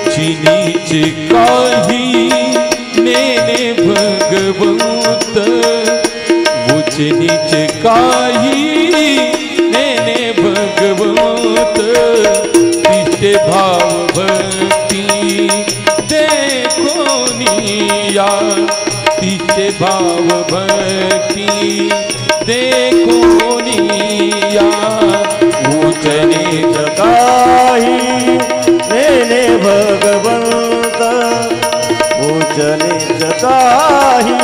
चिनीचे काही नेने भगवंत उचनीचे काही नेने भगवंत तिचे भाव भक्ती देखोनिया तिचे भाव भक्ती देखोनिया उचनीच काही नेने भगवंत उचनीच काही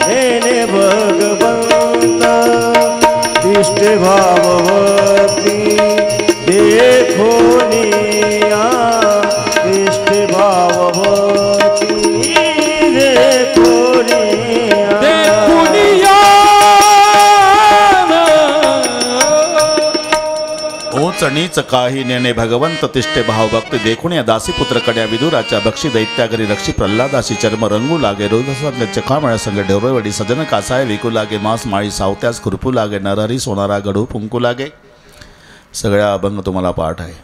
नेने भगवंत तिष्ठे भाववती देखोनिया तिष्ठे भाववती देखोनिया देखोनिया चणीच काही नेणे भगवंत तिष्ठे भावभक्ती देखून या दासीपुत्र कड्या विदुराच्या बक्षी दैत्यागरी रक्षी प्रल्हादासी चर्म रंगू लागे रोधसंग चखामळ संग ढेरोवडी सजन कासाय विकू लागे मांस माळी सावत्यास खुरपू लागे नरहरी सोनारा गडू फुंकू लागे. सगळ्या अभंग तुम्हाला पाठ आहे.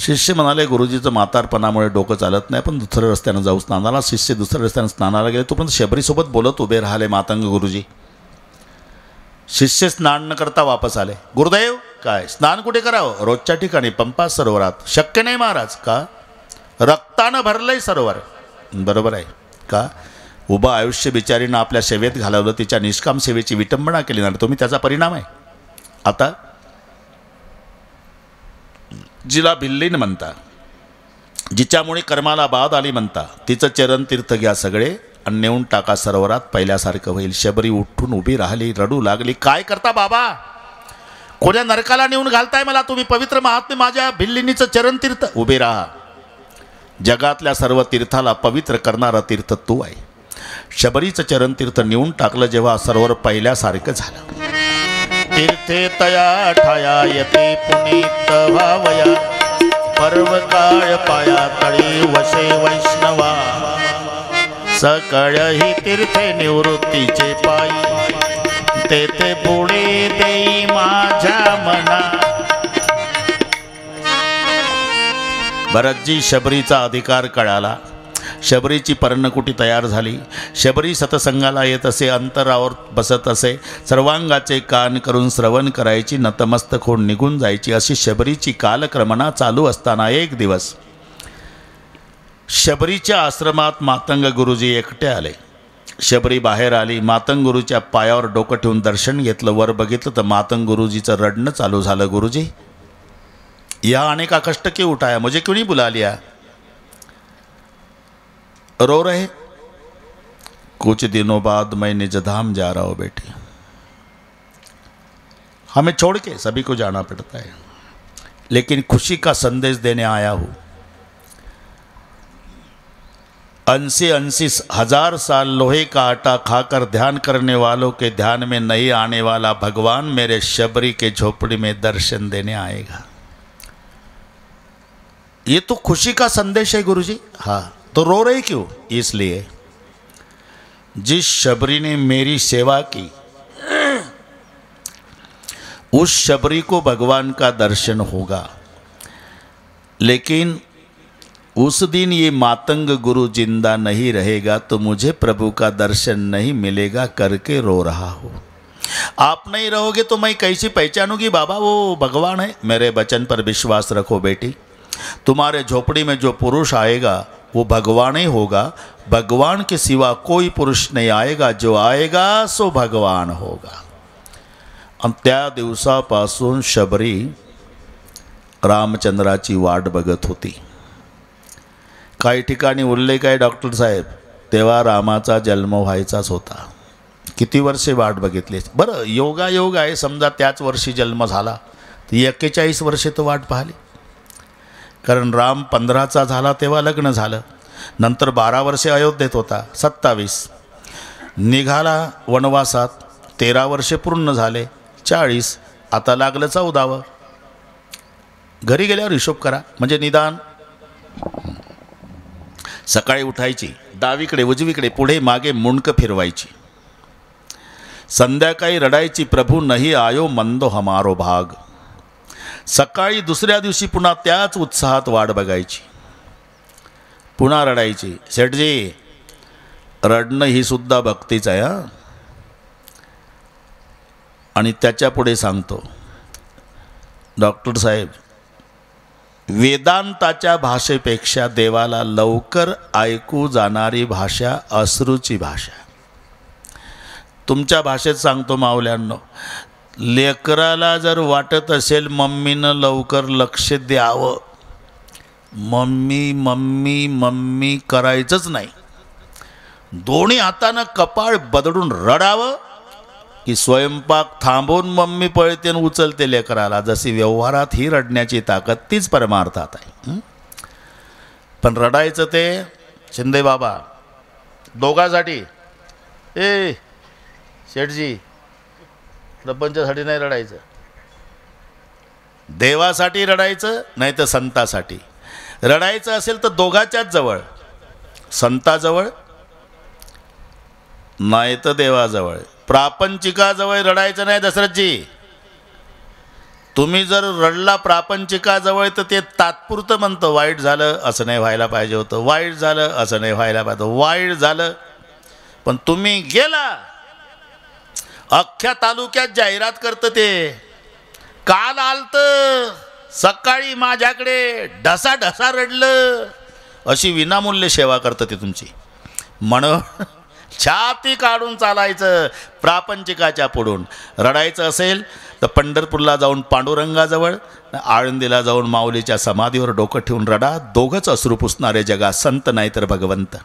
शिष्य म्हणाले गुरुजीचं म्हातारपणामुळे डोकं चालत नाही, पण दुसऱ्या रस्त्यानं जाऊ स्नानाला. शिष्य दुसऱ्या रस्त्यानं स्नानाला गेले, तोपर्यंत शबरीसोबत बोलत उभे राहिले मातंग गुरुजी. शिष्य स्नान न करता वापस आले. गुरुदेव काय स्नान कुठे करावं? रोजच्या ठिकाणी पंपा सरोवरात. शक्य नाही महाराज. का? रक्तानं भरलंय सरोवर. बरोबर आहे. का? उभं आयुष्य बिचारीनं आपल्या सेवेत घालवलं, तिच्या निष्काम सेवेची विटंबना केली ना, तुम्ही त्याचा परिणाम आहे. आता जिला भिल्लीन म्हणता, जिच्यामुळे कर्माला बाध आली म्हणता, तिचं चरण तीर्थ घ्या सगळे आणि नेऊन टाका सरोवरात, पहिल्यासारखं होईल. शबरी उठून उभी राहिली, रडू लागली. काय करता बाबा? कोण्या नरकाला नेऊन घालताय मला तुम्ही? पवित्र महात्मे माझ्या भिल्लिनीचं चरण तीर्थ. उभे राहा. जगातल्या सर्व तीर्थाला पवित्र करणारा तीर्थ तू आहे. शबरीचं चरण तीर्थ नेऊन टाकलं जेव्हा सरोवर पहिल्यासारखं झालं. तीर्थे तया ठाया यते पुनीत भावया पर्व काळ पाया तळी वशे वैष्णवा सकळ ही तीर्थे निवृत्तीचे पायी तेथे पुढे देई माझ्या मना. भरतजी शबरीचा अधिकार कळाला. शबरीची पर्णकुटी तयार झाली. शबरी सतसंगाला येत असे, अंतरावर बसत असे, सर्वांगाचे कान करून श्रवण करायची, नतमस्तक होऊन निघून जायची. अशी शबरीची कालक्रमणा चालू असताना एक दिवस शबरीच्या आश्रमात मातंग गुरुजी एकटे आले. शबरी बाहेर आली. मातंग गुरुच्या पायावर डोकं ठेवून दर्शन घेतलं. वर बघितलं तर मातंग गुरुजीचं रडणं चालू झालं. गुरुजी या आने का कष्ट क्यों उठाया? मुझे क्यों नहीं बुला लिया? रो रहे? कुछ दिनों बाद मैं निज धाम जा रहा हूँ बेटी. हमें छोड़ के सभी को जाना पड़ता है, लेकिन खुशी का संदेश देने आया हूँ. 80 हजार साल लोहे का आटा खाकर ध्यान करने वालों के ध्यान में नहीं आने वाला भगवान मेरे शबरी के झोपड़ी में दर्शन देने आएगा. ये तो खुशी का संदेश है गुरुजी. हाँ, तो रो रहे क्यों? इसलिए जिस शबरी ने मेरी सेवा की उस शबरी को भगवान का दर्शन होगा, लेकिन उस दिन ये मातंग गुरु जिंदा नहीं रहेगा तो मुझे प्रभु का दर्शन नहीं मिलेगा करके रो रहा हो. आप नहीं रहोगे तो मैं कैसी पहचानूंगी बाबा वो भगवान है? मेरे वचन पर विश्वास रखो बेटी. तुम्हारे झोपड़ी में जो पुरुष आएगा वो भगवान ही होगा. भगवान के सिवा कोई पुरुष नहीं आएगा. जो आएगा सो भगवान होगा. आणि त्या दिवसापासून शबरी रामचंद्राची वाट बघत होती. काही ठिकाणी उल्लेख आहे डॉक्टर साहेब, तेव्हा रामाचा जन्म व्हायचाच होता. किती वर्षे वाट बघितली. बरं योगायोग आहे, समजा त्याच वर्षी जन्म झाला तर 41 वर्षे तो वाट पाहिली. कारण राम 15चा झाला तेव्हा लग्न झालं. नंतर 12 वर्षे अयोध्येत होता. 27 निघाला वनवासात. 13 वर्षे पूर्ण झाले. 40 आता लागलं 14वं. घरी गेल्यावर हिशोब करा. म्हणजे निदान सकाळी उठायची, डावीकडे उजवीकडे पुढे मागे मुंडकं फिरवायची. संध्याकाळी रडायची, प्रभू नाही आयो मंदो हमारो भाग. सकाळी दुसऱ्या दिवशी पुन्हा त्याच उत्साहात वाट बघायची, पुन्हा रडायची. सेठजी, रडणं ही सुद्धा भक्तीच आहे हा. आणि त्याच्या पुढे सांगतो डॉक्टर साहेब, वेदांताच्या भाषेपेक्षा देवाला लवकर ऐकू जाणारी भाषा अश्रूची भाषा. तुमच्या भाषेत सांगतो माऊल्यांनो, लेकराला जर वाटत असेल मम्मीनं लवकर लक्ष द्यावं, मम्मी मम्मी मम्मी करायचंच नाही, दोन्ही हातानं कपाळ बदडून रडावं की स्वयंपाक थांबवून मम्मी पळते आणि उचलते लेकराला. जशी व्यवहारात ही रडण्याची ताकद तीच परमार्थात आहे. पण रडायचं ते शिंदे बाबा दोघांसाठी. ए शेठजी, प्रपंचासाठी नाही रडायचं, देवासाठी रडायचं, नाही तर संतासाठी रडायचं. असेल तर दोघाच्याच जवळ, संताजवळ नाही तर देवाजवळ. प्रापंचिकाजवळ रडायचं नाही दशरथजी. तुम्ही जर रडला प्रापंचिकाजवळ तर ते तात्पुरतं म्हणतं, वाईट झालं असं नाही व्हायला पाहिजे होतं, वाईट झालं असं नाही व्हायला पाहिजे, वाईट झालं. पण तुम्ही गेला, अख्ख्या तालुक्यात जाहिरात करतं ते, काल आलतं सकाळी माझ्याकडे ढसा ढसा रडलं, अशी विनामूल्य सेवा करतं ते तुमची. म्हणून छाती काढून चालायचं प्रापंचिकाच्या पुढून. रडायचं असेल तर पंढरपूरला जाऊन पांडुरंगाजवळ, आळंदीला जाऊन माऊलीच्या समाधीवर डोकं ठेवून रडा. दोघंच अश्रू पुसणारे जगा, संत नाही तर भगवंत.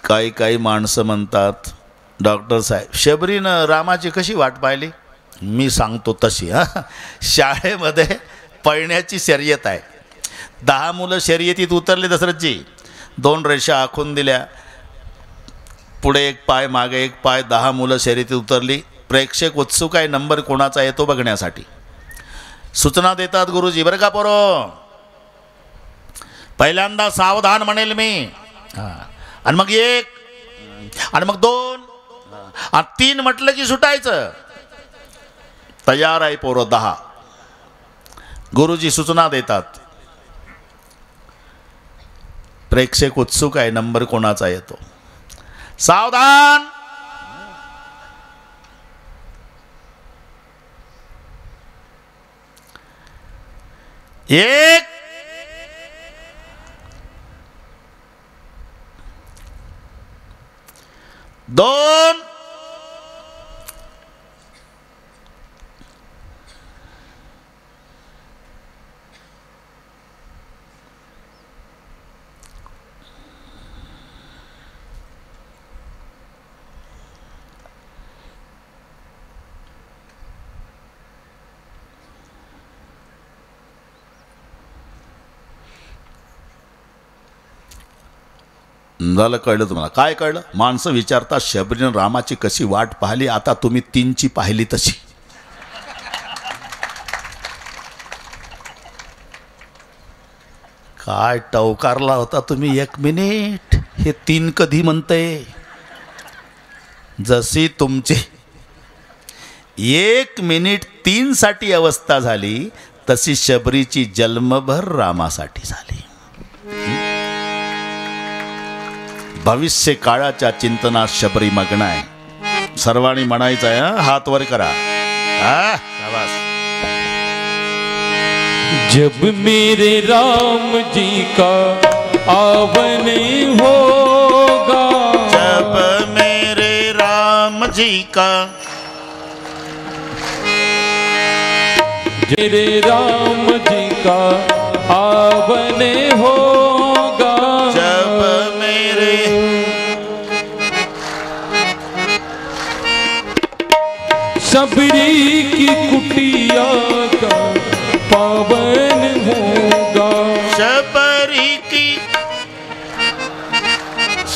काही माणसं म्हणतात, डॉक्टर साहेब शबरीनं रामाची कशी वाट पाहिली? मी सांगतो तशी. शाळेमध्ये पळण्याची शर्यत आहे, 10 मुलं शर्यतीत उतरले दशरथजी, 2 रेषा आखून दिल्या, पुढे एक पाय मागे एक पाय, 10 मुलं शर्यतीत उतरली. प्रेक्षक उत्सुक आहे नंबर कोणाचा येतो बघण्यासाठी. सूचना देतात गुरुजी, बरं का पोरो, पहिल्यांदा सावधान म्हणेल मी, आणि मग 1 आणि मग 2 आणि 3 म्हटलं की सुटायचं. तयार आहे पोरं 10. गुरुजी सूचना देतात, प्रेक्षक उत्सुक आहे नंबर कोणाचा येतो. सावधान. 1 2 झालं. कळलं तुम्हाला? काय कळलं? माणसं विचारतात शबरीनं रामाची कशी वाट पाहिली, आता तुम्ही 3ची पाहिली तशी. काय टवकारला होता तुम्ही 1 मिनिट, हे 3 कधी म्हणते? जशी तुमची 1 मिनिट 3 साठी अवस्था झाली, तशी शबरीची जन्मभर रामासाठी झाली. भविष्य काळाच्या चिंतनात शबरी मग्न आहे. सर्वांनी म्हणायचं आहे, हात वर करा. जब मेरे राम जी का आवन होगा, जब मेरे राम जी का, मेरे राम जी का आवन होगा, जब मेरे शबरी की कुटिया का पावन होगा, शबरी की.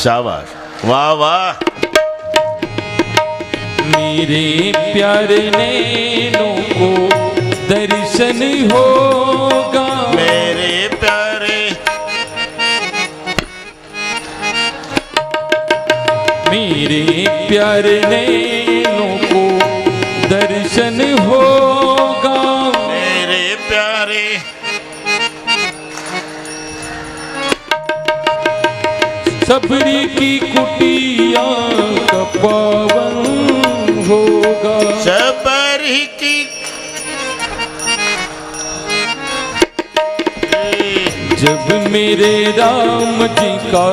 शाबाश, वाह वाह. मेरे प्यारे नैनों को दर्शन होगा, मेरे प्यारे प्यारे नैनों को दर्शन होगा। मेरे प्यारे सबरी की कुटिया का पावन होगा। सबरी की जब मेरे राम जी का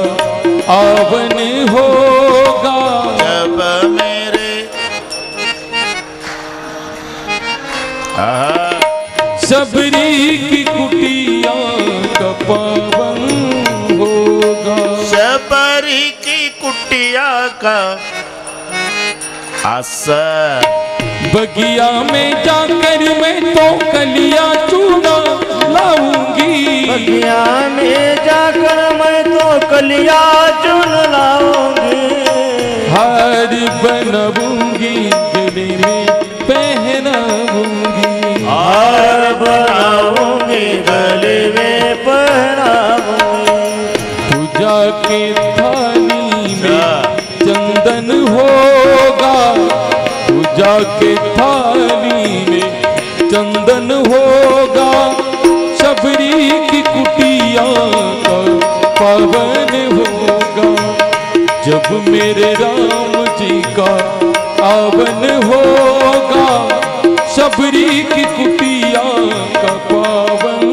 आवन होगा। जब मेरे सबरी की कुटिया का पावन होगा। सबरी की कुटिया का असर। बगिया में जाकर मैं तो कलिया चूना लाऊंगी। बगिया में जाकर मैं तो कलिया चुन लाऊंगी। हार बनाऊंगी गले में पहनाऊंगी। हार बनाऊंगी गले में पहनाऊंगी। पूजा के थाली में चंदन होगा। पूजा के थाली में चंदन होगा। सबरी की कुटिया का पावन होगा। जब मेरे राम जी का आवन होगा। सबरी की कुटिया का पावन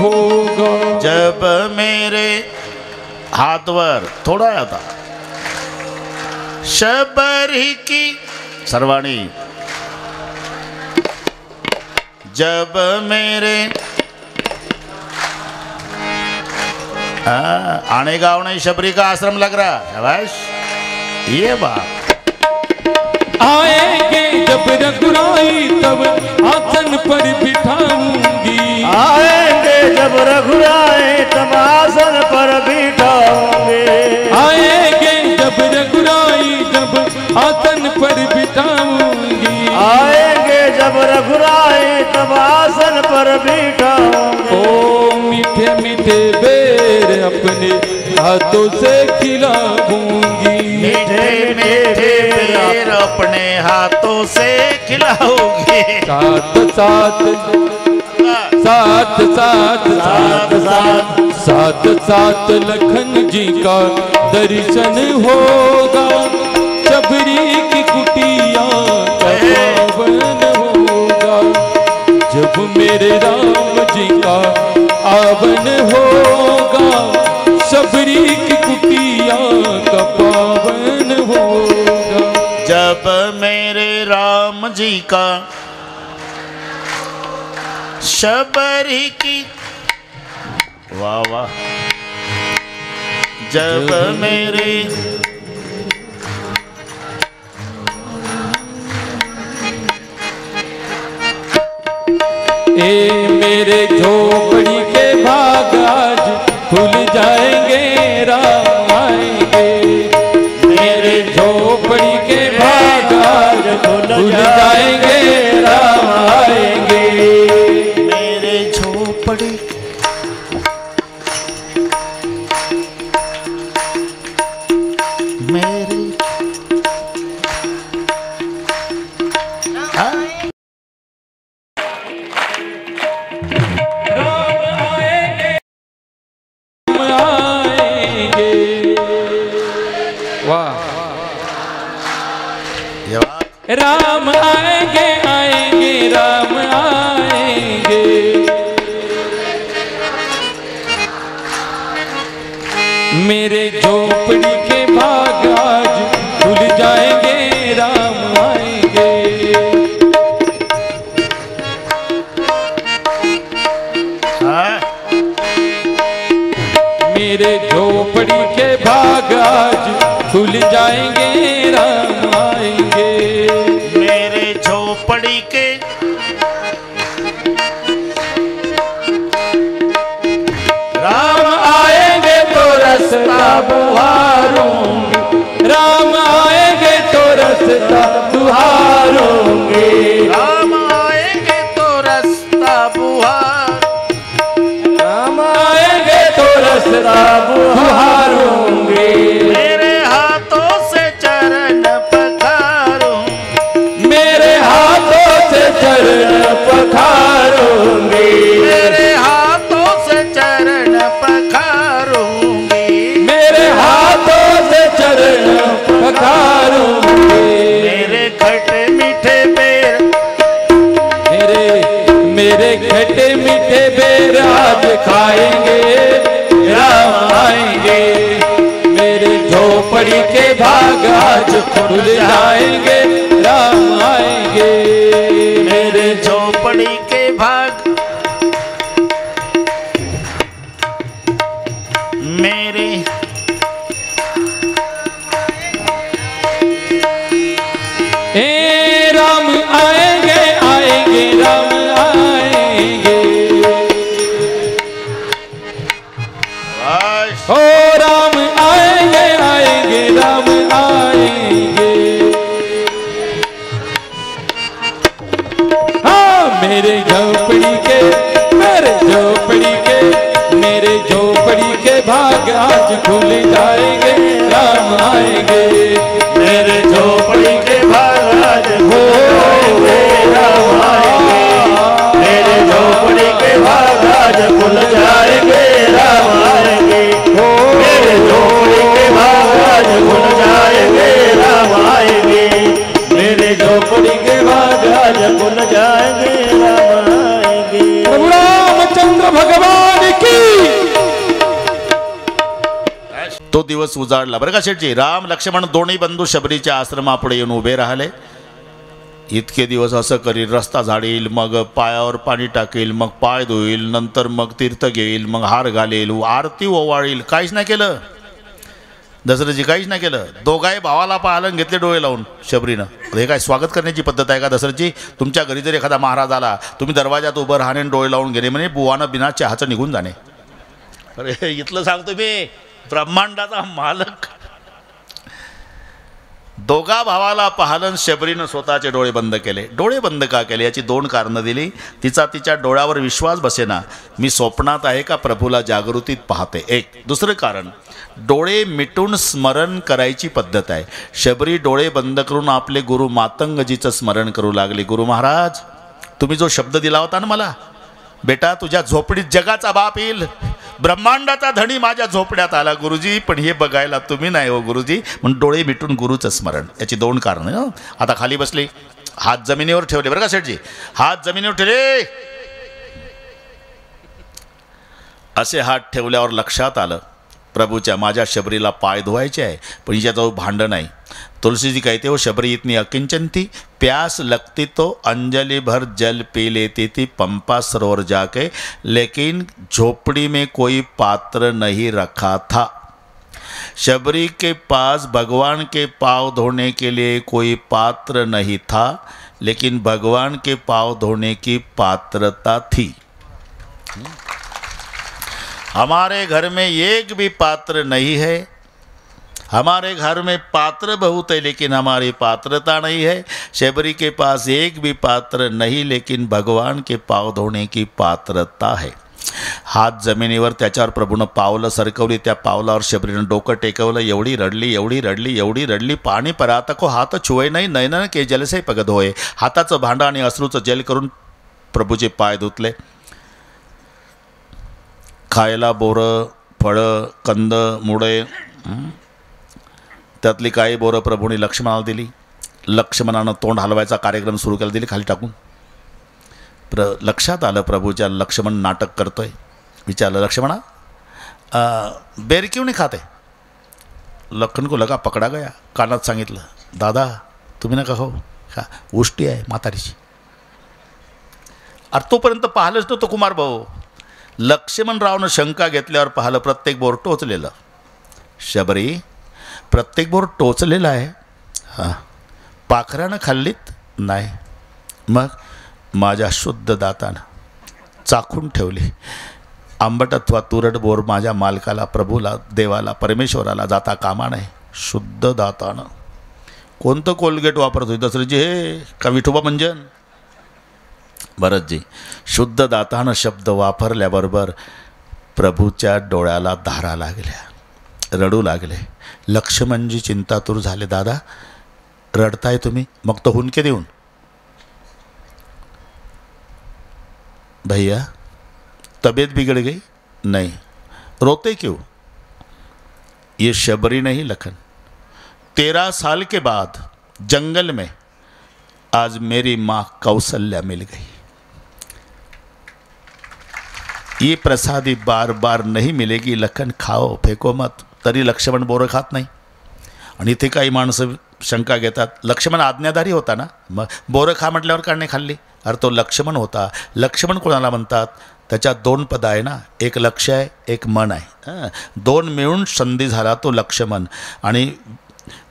होगा। जब मेरे हाथवर थोड़ा आया था। सबरी की सर्वाणी। जब मेरे आने गाँव नहीं शबरी का आश्रम लग रहा। शाबाश, ये बात। आएंगे जब रघुराई तब आसन पर बिठाऊंगी। आएंगे जब रघुराए तब आसन पर बिठाऊंगे। आएंगे जब रघुराई जब आसन पर बिठाऊंगी। आएंगे जब रघुराए तब आसन पर बिठाऊंगे। ओ मीठे मीठे बेर अपने हाथों से खिलाऊंगी। मीठे मीठे बेर अपने हाथों से खिलाओगे। साथ साथ साथ साथ साथ साथ साथ साथ लखन जी का दर्शन होगा। सबरी की कुटिया का पावन होगा। जब मेरे राम जी का आवन होगा। सबरी की कुटिया का पावन होगा। जब मेरे राम जी का शबरी की वाह वाह। जब मेरे ए मेरे झोपड़ी के भाग आज खुल जाएंगे। राम आएंगे। मेरे झोपड़ी के भाग आज खुल जाएंगे। राम आएंगे। मेरे झोपड़ी मेरे राम आएंगे आएंगे राम आएंगे। मेरे झोपड़ी के भाग आज खुल जाएंगे। राम आएंगे। मेरे झोपड़ी के भाग आज खुल जाएंगे। राम आएंगे। मेरे झोपड़ी के राम आएंगे तो रास्ता बुहारूंगी। राम आएंगे तो रास्ता बुहारूंगी। राम आएंगे तो रास्ता बुहार। राम आएंगे तो रास्ता बुहारूंगी। मेरे हाथों से चरण पर आज खुल जाएंगे, राम आएंगे। मेरे झोपड़ी के भाग मेरे राम आएंगे, आएंगे, राम आएंगे। ओ राम आएंगे, आएंगे, राम आएंगे। हाँ मेरे झोपड़ी के, मेरे झोपड़ी के, मेरे झोपड़ी के भाग आज खुल जाएंगे, राम आएंगे। मेरे झोपड़ी के भाग आज खुल जाएंगे, राम आएंगे। मेरे झोपड़ी के भाग आज खुल जाएंगे, राम आएंगे। मेरे झोपड़ी के भाग आज खुल जाएंगे, राम आएंगे। मेरे झोपड़ी के भाग आज खुल जाएंगे, राम आएंगे। प्रभु रामचंद्र भगवान की। तो दिवस उजाडला बरं का शेठजी. राम लक्ष्मण दोन्ही बंधू शबरीच्या आश्रमापुढे येऊन उभे राहिले. इतके दिवस असं करील, रस्ता झाडील, मग पायावर पाणी टाकेल, मग पाय धुईल, नंतर मग तीर्थ घेईल, मग हार घालेल, आरती ओवाळील, काहीच नाही केलं दशरथजी, काहीच नाही केलं. दोघाही भावाला पाहायला घेतले डोळे लावून शबरीनं. हे काय स्वागत करण्याची पद्धत आहे का दशरथजी? तुमच्या घरी जर एखादा महाराज आला, तुम्ही दरवाजात उभं राहणे आणि डोळे लावून घेणे म्हणजे बुवानं बिना चहाचं निघून जाणे. अरे इथलं सांगतो मी, ब्रह्मांडाचा मालक. दोघा भावाला पाहलन शबरीनं स्वतःचे डोळे बंद केले. डोळे बंद का केले याची दोन कारणं दिली. तिच्या डोळ्यावर विश्वास बसेना. मी स्वप्नात आहे का प्रभूला जागृतीत पाहते, एक. दुसरं कारण, डोळे मिटून स्मरण करायची पद्धत आहे. शबरी डोळे बंद करून आपले गुरु मातंगजीचं स्मरण करू लागले. गुरु महाराज, तुम्ही जो शब्द दिला होता ना मला, बेटा तुझ्या झोपडीत जगाचा बाप येईल, ब्रह्मांडाचा धणी माझ्या झोपड्यात आला गुरुजी, पण हे बघायला तुम्ही नाही हो गुरुजी. म्हणून डोळे मिटून गुरुचं स्मरण. याची दोन कारणं. आता खाली बसले, हात जमिनीवर ठेवले बरं का शेठजी, हात जमिनीवर ठेवले. असे हात ठेवल्यावर लक्षात आलं, प्रभूच्या माझ्या शबरीला पाय धुवायचे आहे, पण हिच्याजवळ भांडं नाही. तुलसी जी कहते हो शबरी इतनी अकिंचन थी, प्यास लगती तो अंजलि भर जल पी लेती थी पंपा सरोवर जाके, लेकिन झोपड़ी में कोई पात्र नहीं रखा था. शबरी के पास भगवान के पाँव धोने के लिए कोई पात्र नहीं था, लेकिन भगवान के पाँव धोने की पात्रता थी. हमारे घर में एक भी पात्र नहीं है, हमारे घर में पात्र बहुत है लेकिन हमारी पात्रता नहीं है. शबरी के पास एक भी पात्र नहीं, लेकिन भगवान के पाव धोने की पात्रता है. हात जमिनीवर त्याच्यावर प्रभूनं पावलं सरकवली. त्या पावलावर शबरीनं डोकं टेकवलं. एवढी रडली, एवढी रडली, एवढी रडली. पाणी पराता को हात छुए नाही, नयनन के जल से पगद होय. हाताचं भांडं आणि अश्रूचं जल करून प्रभूचे पाय धुतले. खायला बोरं, फळं, कंद, मुळे, त्यातली काही बोरं प्रभूने लक्ष्मणाला दिली. लक्ष्मणानं तोंड हलवायचा कार्यक्रम सुरू केला, दिली खाली टाकून. लक्षात आलं प्रभूच्या लक्ष्मण नाटक करतोय. विचारलं, लक्ष्मणा बेर क्यों नहीं खाते? लखन को लगा पकडा गया. कानात सांगितलं, दादा तुम्ही नका खाऊ, का उष्टी आहे म्हातारीची. अरे तोपर्यंत पाहिलंच नव्हतं कुमार भाऊ. लक्ष्मणरावनं शंका घेतल्यावर पाहिलं प्रत्येक बोर टोचलेलं. शबरी, प्रत्येक बोर टोचलेलं आहे. हां, पाखरानं खाल्लीत नाही. मग माझ्या शुद्ध दातानं चाखून ठेवली. आंबट अथवा तुरट बोर माझ्या मालकाला, प्रभूला, देवाला, परमेश्वराला जाता कामा नाही. शुद्ध दातानं. कोणतं कोलगेट वापरत होती दसरथजी? हे का विठोबा मंजन? भरतजी, शुद्ध दातानं शब्द वापरल्याबरोबर प्रभूच्या डोळ्याला धारा लागल्या, रडू लागले. लक्ष्मणजी चिंतातूर झाले. दादा रडताय तुम्ही? मग तो हुनके देऊन, भैया तबीयत बिगड़ गई? नहीं. रोते क्यों? ये शबरी नहीं लखन, 13 साल के बाद जंगल में आज मेरी माँ कौशल्या मिल गई. ये प्रसादी बार बार नहीं मिलेगी लखन, खाओ फेंको मत. तरी लक्ष्मण बोरं खात नाही. आणि इथे काही माणसं शंका घेतात, लक्ष्मण आज्ञाधारी होता ना, मग बोरं खा म्हटल्यावर का नाही खाल्ली? अरे तो लक्ष्मण होता. लक्ष्मण कोणाला म्हणतात? त्याच्यात दोन पद आहे ना, एक लक्ष आहे, एक मन आहे. दोन मिळून संधी झाला तो लक्ष्मण. आणि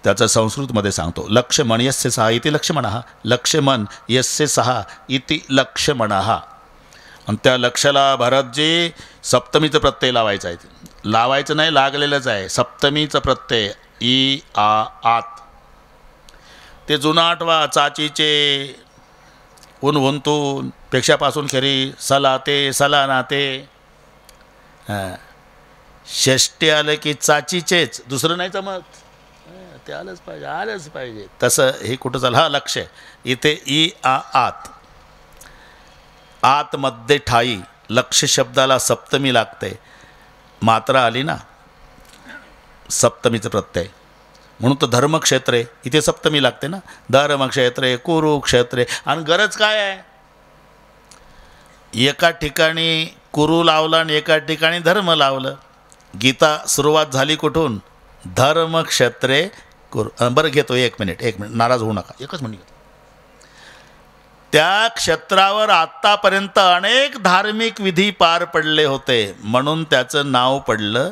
त्याचं संस्कृतमध्ये सांगतो, लक्ष्मण यस्य सहा इति लक्ष्मणः, लक्ष्मण यस्य सहा इति लक्ष्मणः. आणि त्या लक्षाला भरतजी सप्तमीचं प्रत्यय लावायचं आहे. लावायचं नाही, लागलेलंच आहे. सप्तमीचं प्रत्यय ई आ आत. ते जुना आठवा चाचीचे ऊन होंतून पेक्षापासून खेरी सलाते सला नाते. षष्टी आलं की चाचीचेच, दुसरं नाही जमत. ते आलंच पाहिजे, आलंच पाहिजे. तसं हे कुठं झालं? हा लक्ष इथे ई आ आत. आतमध्ये ठाई. लक्ष शब्दाला सप्तमी लागते. मात्रा आली ना, सप्तमीचं प्रत्यय. म्हणून तर धर्मक्षेत्रे इथे सप्तमी लागते ना. धर्मक्षेत्रे कुरुक्षेत्रे. आणि गरज काय आहे? एका ठिकाणी कुरु लावलं आणि एका ठिकाणी धर्म लावलं. गीता सुरुवात झाली कुठून? धर्मक्षेत्रे कुरु. बरं घेतो, एक मिनिट, नाराज होऊ नका, एकच मिनिट. त्या क्षेत्रावर आत्तापर्यंत अनेक धार्मिक विधी पार पडले होते, म्हणून त्याचं नाव पडलं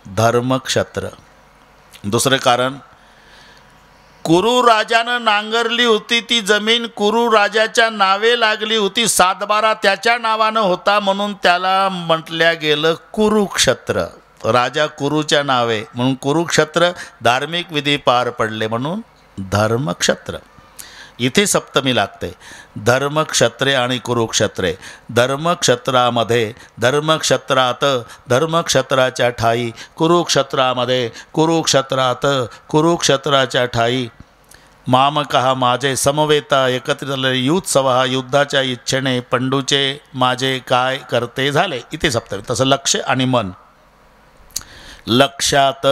धर्मक्षेत्र. दुसरं कारण, कुरु राजानं नांगरली होती ती जमीन, कुरु राजाच्या नावे लागली होती. 7/12 त्याच्या नावानं होता, म्हणून त्याला म्हटल्या गेलं कुरुक्षेत्र. राजा कुरुच्या नावे, म्हणून कुरुक्षेत्र. धार्मिक विधी पार पडले म्हणून धर्मक्षेत्र. इथे सप्तमी लागते. धर्मक्षत्रे आणि कुरुक्षेत्रे. धर्मक्षेत्रामध्ये, धर्मक्षेत्रात, धर्मक्षेत्राच्या ठाई. कुरुक्षेत्रामध्ये, कुरुक्षेत्रात, कुरुक्षेत्राच्या ठाई. मामकहा माझे समवेता एकत्रित झाले. युत्सव युद्धाच्या इच्छेने पंडूचे माझे काय करते झाले. इथे सप्तमी. तसं लक्ष आणि मन. लक्षात,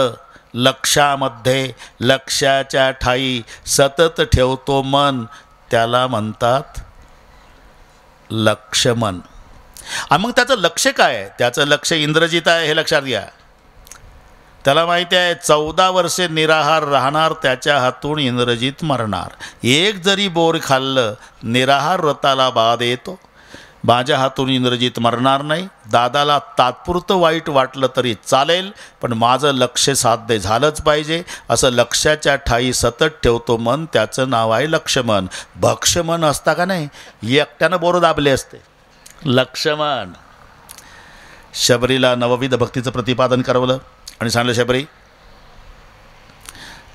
लक्षामध्ये, लक्षाच्या ठाई सतत ठेवतो मन, त्याला म्हणतात लक्ष्मण. आणि मग त्याचं लक्ष काय आहे? त्याचं लक्ष इंद्रजित आहे, हे लक्षात घ्या. त्याला माहिती आहे 14 वर्षे निराहार राहणार, त्याच्या हातून इंद्रजित मरणार. एक जरी बोर खाल्लं, निराहार व्रताला बाध येतो. माझ्या हातून इंद्रजित मरणार नाही. दादाला तात्पुरतं वाईट वाटलं तरी चालेल, पण माझं लक्ष साध्य झालंच पाहिजे. असं लक्षाच्या ठाई सतत ठेवतो मन, त्याचं नाव आहे लक्ष्मण. भक्षमन असता का नाही, एकट्यानं बोरं दाबले असते. लक्ष्मण. शबरीला नवविध भक्तीचं प्रतिपादन करवलं आणि सांगलं, शबरी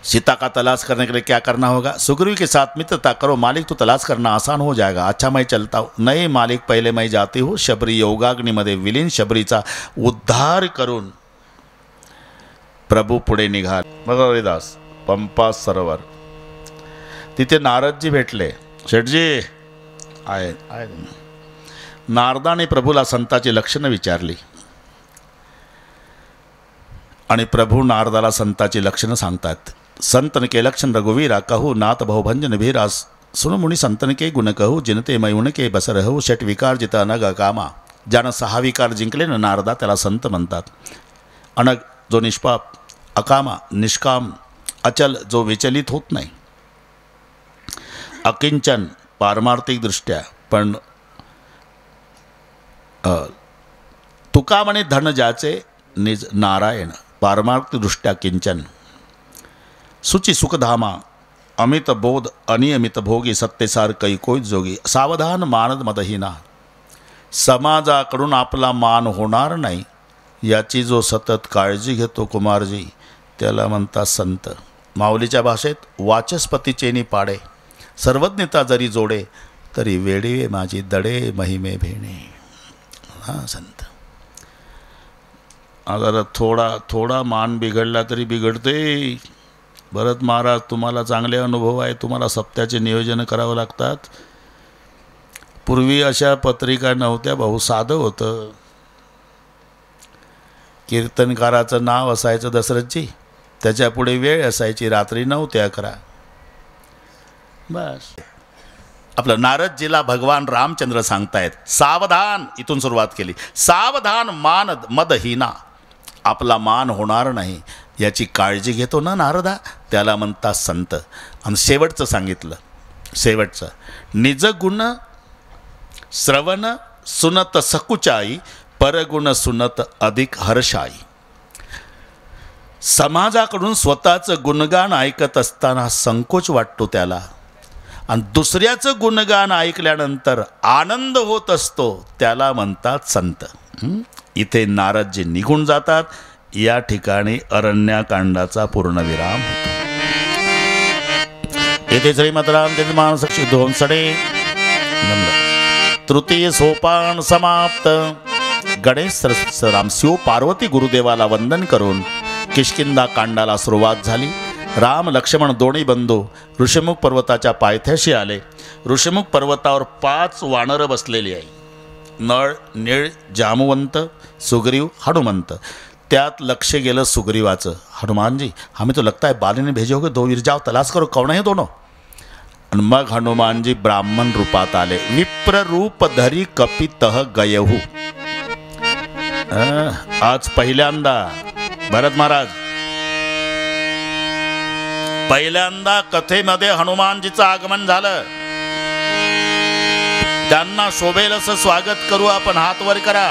सीता का तलाश करने के लिए क्या करना होगा? सुग्रीव के साथ मित्रता करो मालिक, तो तलाश करना आसान हो जाएगा. अच्छा मैं चलता हूँ. नहीं मालिक, पहले मैं जाती हूँ. शबरी योगाग्नीमध्ये विलीन. शबरीचा उद्धार करून प्रभू पुढे निघाल. भगवरीदास पंपा सरोवर. तिथे नारदजी भेटले. शेठजी आहे. नारदाने प्रभूला संताची लक्षणं विचारली आणि प्रभू नारदाला संताची लक्षणं सांगतात. संतन के लक्षण रघुवीरा कहू, नाथ बहुभंजन भीरा. सुनो मुनी संतन के गुण कहू, जिनते मैउन के बस रहू. षट विकार जिता अनग अकामा. ज्यानं 6 विकार जिंकले ना नारदा, त्याला संत म्हणतात. अनग जो निष्पाप, अकामा निष्काम, अचल जो विचलित होत नाही, अकिंचन पारमार्थिक दृष्ट्या. पण तुका म्हणे धन ज्याचे निज नारायण, पारमार्थिक दृष्ट्या किंचन. सुची सुखधामा, अमित बोध अनियमित भोगी, सत्तेसार कैकोय जोगी. सावधान मानद मदहीना. समाजाकडून आपला मान होणार नाही याची जो सतत काळजी घेतो कुमारजी, त्याला म्हणतात संत. माऊलीच्या भाषेत वाचस्पतीचेनी पाडे, सर्वज्ञता जरी जोडे, तरी वेडीवे माझी दडे महिमे भेणे. हां संत. जरा थोडा मान बिघडला तरी बिघडते. भरत महाराज, तुम्हाला चांगले अनुभव आहे, तुम्हाला सप्त्याचे नियोजन करावं लागतात. पूर्वी अशा पत्रिका नव्हत्या भाऊ, साधं होतं. कीर्तनकाराचं नाव असायचं दशरथजी, त्याच्यापुढे वेळ असायची रात्री 9 ते 11. बस. आपलं नारदजीला भगवान रामचंद्र सांगतायत, सावधान. इथून सुरुवात केली. सावधान मान मदहीना. आपला मान होणार नाही. याची काळजी घेतो ना नारदा, त्याला म्हणतात संत. आणि शेवटचं सांगितलं, शेवटचं, निज गुण श्रवण सुनत सकुचाई, परगुण सुनत अधिक हर्षाई. समाजाकडून स्वतःचं गुणगान ऐकत असताना संकोच वाटतो त्याला, आणि दुसऱ्याचं गुणगान ऐकल्यानंतर आनंद होत असतो, त्याला म्हणतात संत. इथे नारदजी निघून जातात. या ठिकाणी अरण्याकांडाचा पूर्णविराम होतो. येथे श्रीमद्राम तेथे मानसक्षी धोंसडे तृतीय सोपान समाप्त. गणेश राम शिव पार्वती गुरुदेवाला वंदन करून किष्किंधा कांडाला सुरुवात झाली. राम लक्ष्मण दोन्ही बंधू ऋषमुख पर्वताच्या पायथ्याशी आले. ऋषमुख पर्वतावर 5 वानरं बसलेली आहे. नळ, नीळ, जामवंत, सुग्रीव, हनुमंत. त्यात लक्ष गेलं सुग्रीवाचं. हनुमान जी, हमें तो लगता है बाली ने भेजोगे, 2 वीर जाओ तलाश करो, कौन है दोनों. आणि मग हनुमानजी ब्राह्मण रूपात आले. विप्र रूप धरी कपितः गयहू. आज पहिल्यांदा भरत महाराज, पहिल्यांदा कथेमध्ये हनुमानजीचं आगमन झालं. त्यांना शोभेल असं स्वागत करू आपण. हात वर करा.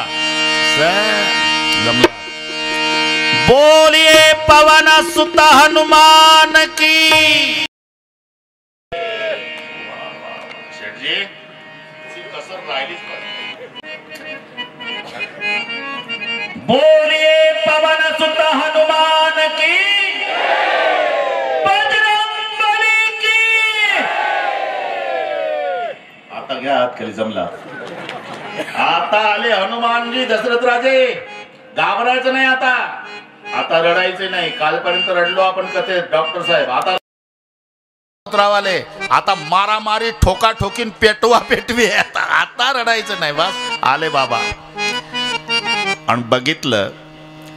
बोलिए पवन सुत हनुमान की. बोलिए पवन सुत हनुमान की, बजरंगबली की. आता घ्या हात खाली, जमला. आता आले हनुमानजी. दशरथ राजे, घाबरायचं नाही. आता रडायचे नाही. कालपर्यंत रडलो आपण कथेत डॉक्टर साहेब. आता रावाले, आता मारामारी, ठोका ठोकीन, पेटवा पेटवी. आता रडायचं नाही. बस आले बाबा. आणि बघितलं,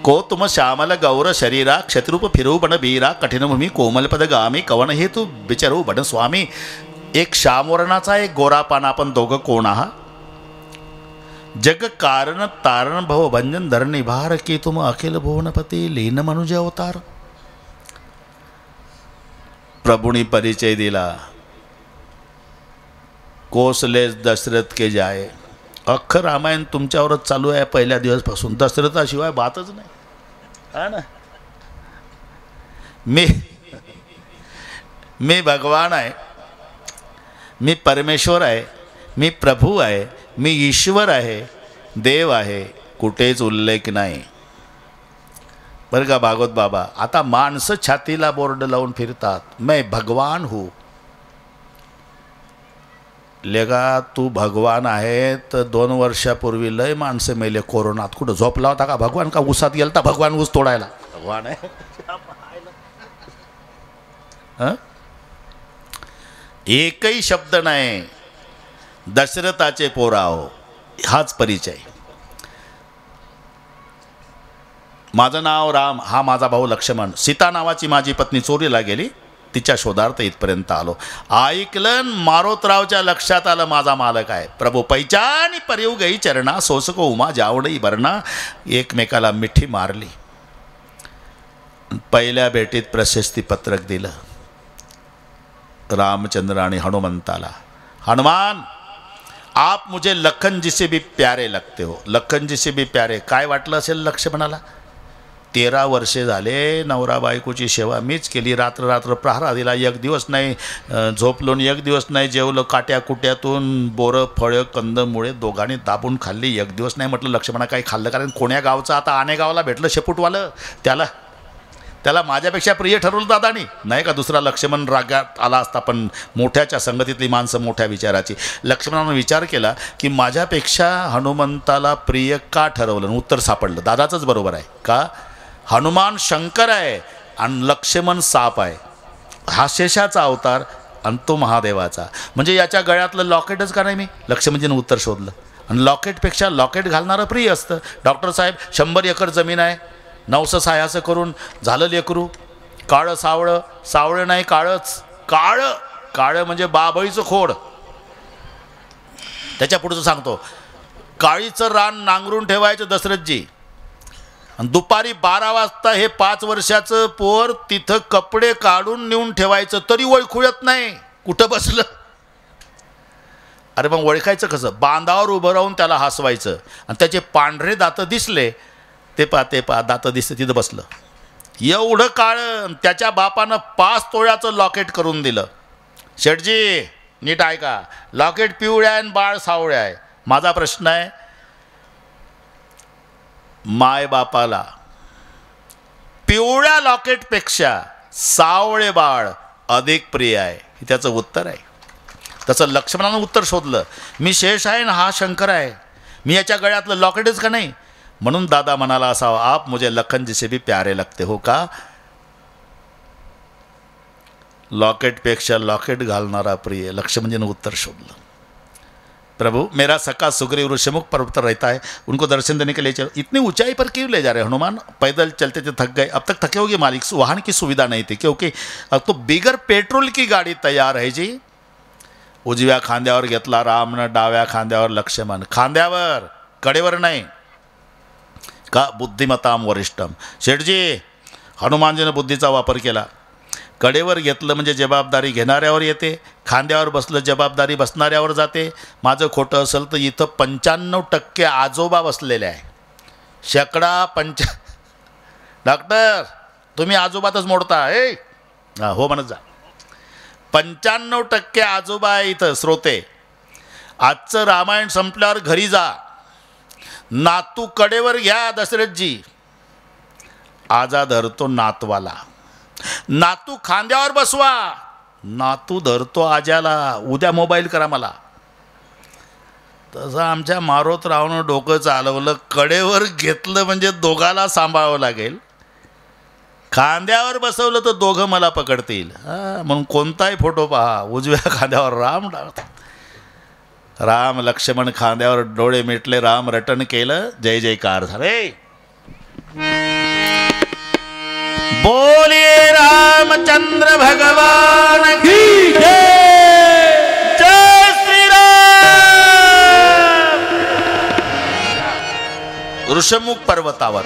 को तुम श्यामल गौर शरीरा, क्षत्रुप फिरू बन बीरा, कठीण भूमी कोमलपद गामी, कवन हे तू बिचारू बन स्वामी. एक श्यामवर्णाचा, एक गोरापाना. आपण दोघं कोण आहात? जग कारण तारण भव भंजन धरणी भार, की तुम अखिल भुवनपती लीन मनुज अवतार. प्रभुनी परिचय दिला. कोसले दशरथ के जाए. अख्खं रामायण तुमच्यावरच चालू आहे पहिल्या दिवसपासून. दशरथाशिवाय बातच नाही, हा ना. मी भगवान आहे, मी परमेश्वर आहे, मी प्रभू आहे, मी ईश्वर आहे, देव आहे. कुठेच उल्लेख नाही बरं का भागवत बाबा. आता माणसं छातीला बोर्ड लावून फिरतात, मैं भगवान हूँ. लेगा तू भगवान आहे तर 2 वर्षापूर्वी लय माणसं मेले कोरोनात. कुठं झोपला होता का भगवान? का उसात गेलता भगवान ऊस तोडायला? भगवान आहे. एकही शब्द नाही. दशरथाचे पोराव, हाच परिचय. माझं नाव राम, हा माझा भाऊ लक्ष्मण. सीता नावाची माझी पत्नी चोरीला गेली, तिच्या शोधार्थ इथपर्यंत आलो. ऐकलं, मारोतरावच्या लक्षात आलं माझा मालक आहे. प्रभू पैचानी परिव गई चरणा, सोसको उमा जावडई बरणा. एकमेकाला मिठी मारली. पहिल्या भेटीत प्रशस्ती पत्रक दिलं रामचंद्र आणि हनुमंताला. हनुमान, आप मुझे लखन जी से भी प्यारे लगते हो. लखन जी से भी प्यारे. काय वाटलं असेल लक्ष्मणाला? 13 वर्षे झाले नवरा बायकोची सेवा मीच केली. रात्र रात्र प्रहारा दिला. 1 दिवस नाही झोपलो, 1 दिवस नाही जेवलं. काट्या कुट्यातून बोरं, फळं, कंदमुळे दोघांनी दाबून खाल्ली. 1 दिवस नाही म्हटलं लक्ष्मणा काही खाल्लं. कारण कोण्या गावचं आता आनेगावला भेटलं शेपूटवालं. त्याला माझ्यापेक्षा प्रिय ठरवलं दादानी. नाही का दुसरा लक्ष्मण रागात आला असता, पण मोठ्याच्या संगतीतली माणसं मोठ्या विचाराची. लक्ष्मणानं विचार केला की माझ्यापेक्षा हनुमंताला प्रिय का ठरवलं? उत्तर सापडलं. दादाचंच बरोबर आहे. का? हनुमान शंकर आहे आणि लक्ष्मण साप आहे. हा शेषाचा अवतार आणि तो महादेवाचा. म्हणजे याच्या गळ्यातलं लॉकेटच का नाही? मी लक्ष्मणजीनं उत्तर शोधलं. आणि लॉकेटपेक्षा लॉकेट घालणारं प्रिय असतं. डॉक्टर साहेब 100 एकर जमीन आहे, 900 सायाचं करून झालं लेकरू. काळं सावळं, सावळं नाही काळंच. काळं म्हणजे बाभळीचं खोड. त्याच्या पुढचं सांगतो. काळीचं रान नांगरून ठेवायचं दशरथजी. आणि दुपारी 12 वाजता हे 5 वर्षाचं पोर तिथं कपडे काढून नेऊन ठेवायचं, तरी ओळखूयत नाही कुठं बसलं. अरे मग ओळखायचं कसं? बांधावर उभं राहून त्याला हसवायचं आणि त्याचे पांढरे दातं दिसले, ते पा दातं दिसते तिथं बसलं. एवढं काळं. त्याच्या बापानं 5 तोळ्याचं लॉकेट करून दिलं. शेठजी नीट ऐका, लॉकेट पिवळ्या आहे आणि बाळ सावळ्या आहे. माझा प्रश्न आहे, माय बापाला पिवळ्या लॉकेटपेक्षा सावळे बाळ अधिक प्रिय आहे, हे त्याचं उत्तर आहे. तसं लक्ष्मणानं उत्तर शोधलं, मी शेष आहे ना हा शंकर आहे, मी याच्या गळ्यातलं लॉकेटच का नाही. म्हणून दादा म्हणाला असावा, आप मुझे लखन जिसे भी प्यारे लगते हो का. लॉकेटपेक्षा लॉकेट घालणारा प्रिय. लक्ष्मणजीनं उत्तर शोधलं. प्रभु मेरा सखा सुग्रीव ऋषिमुख पर्वत पर रहता है, उनको दर्शन देने के लिए चलो. इतनी ऊंचाई पर क्यों ले जा रहे हनुमान? पैदल चलते थे थक गए. अब तक थके होगे मालिक, वाहन की सुविधा नहीं थी क्योंकि अब तो बिगर पेट्रोल की गाडी तयार आहे जी. उजव्या खांद्यावर घेतला रामनं, डाव्या खांद्यावर लक्ष्मण. खांद्यावर, कडेवर नाही. का बुद्धिमताम वरिष्ठम. शेठजी हनुमानजीनं बुद्धीचा वापर केला. कडेवर घेतलं म्हणजे जबाबदारी घेणाऱ्यावर येते, खांद्यावर बसलं जबाबदारी बसणाऱ्यावर जाते. माझं खोटं असेल तर इथं 95% आजोबा बसलेले आहे. डॉक्टर तुम्ही आजोबातच मोडता. हो म्हणत जा. 95% आजोबा आहे इथं श्रोते. आजचं रामायण संपल्यावर घरी जा, नातू कडेवर घ्या दशरथजी. आजा धरतो नातवाला, नातू खांद्यावर बसवा, नातू धरतो आज्याला. उद्या मोबाईल करा मला. तसं आमच्या मारोतरावनं डोकं चालवलं. कडेवर घेतलं म्हणजे दोघाला सांभाळावं लागेल, खांद्यावर बसवलं तर दोघं मला पकडतील. म्हणून कोणताही फोटो पहा, उजव्या खांद्यावर राम, राम लक्ष्मण खांद्यावर डोळे मिटले, राम रटन केलं, जय जयकार झाले. बोलिए रामचंद्र भगवान की जय. जय श्री राम. ऋषमुख पर्वतावर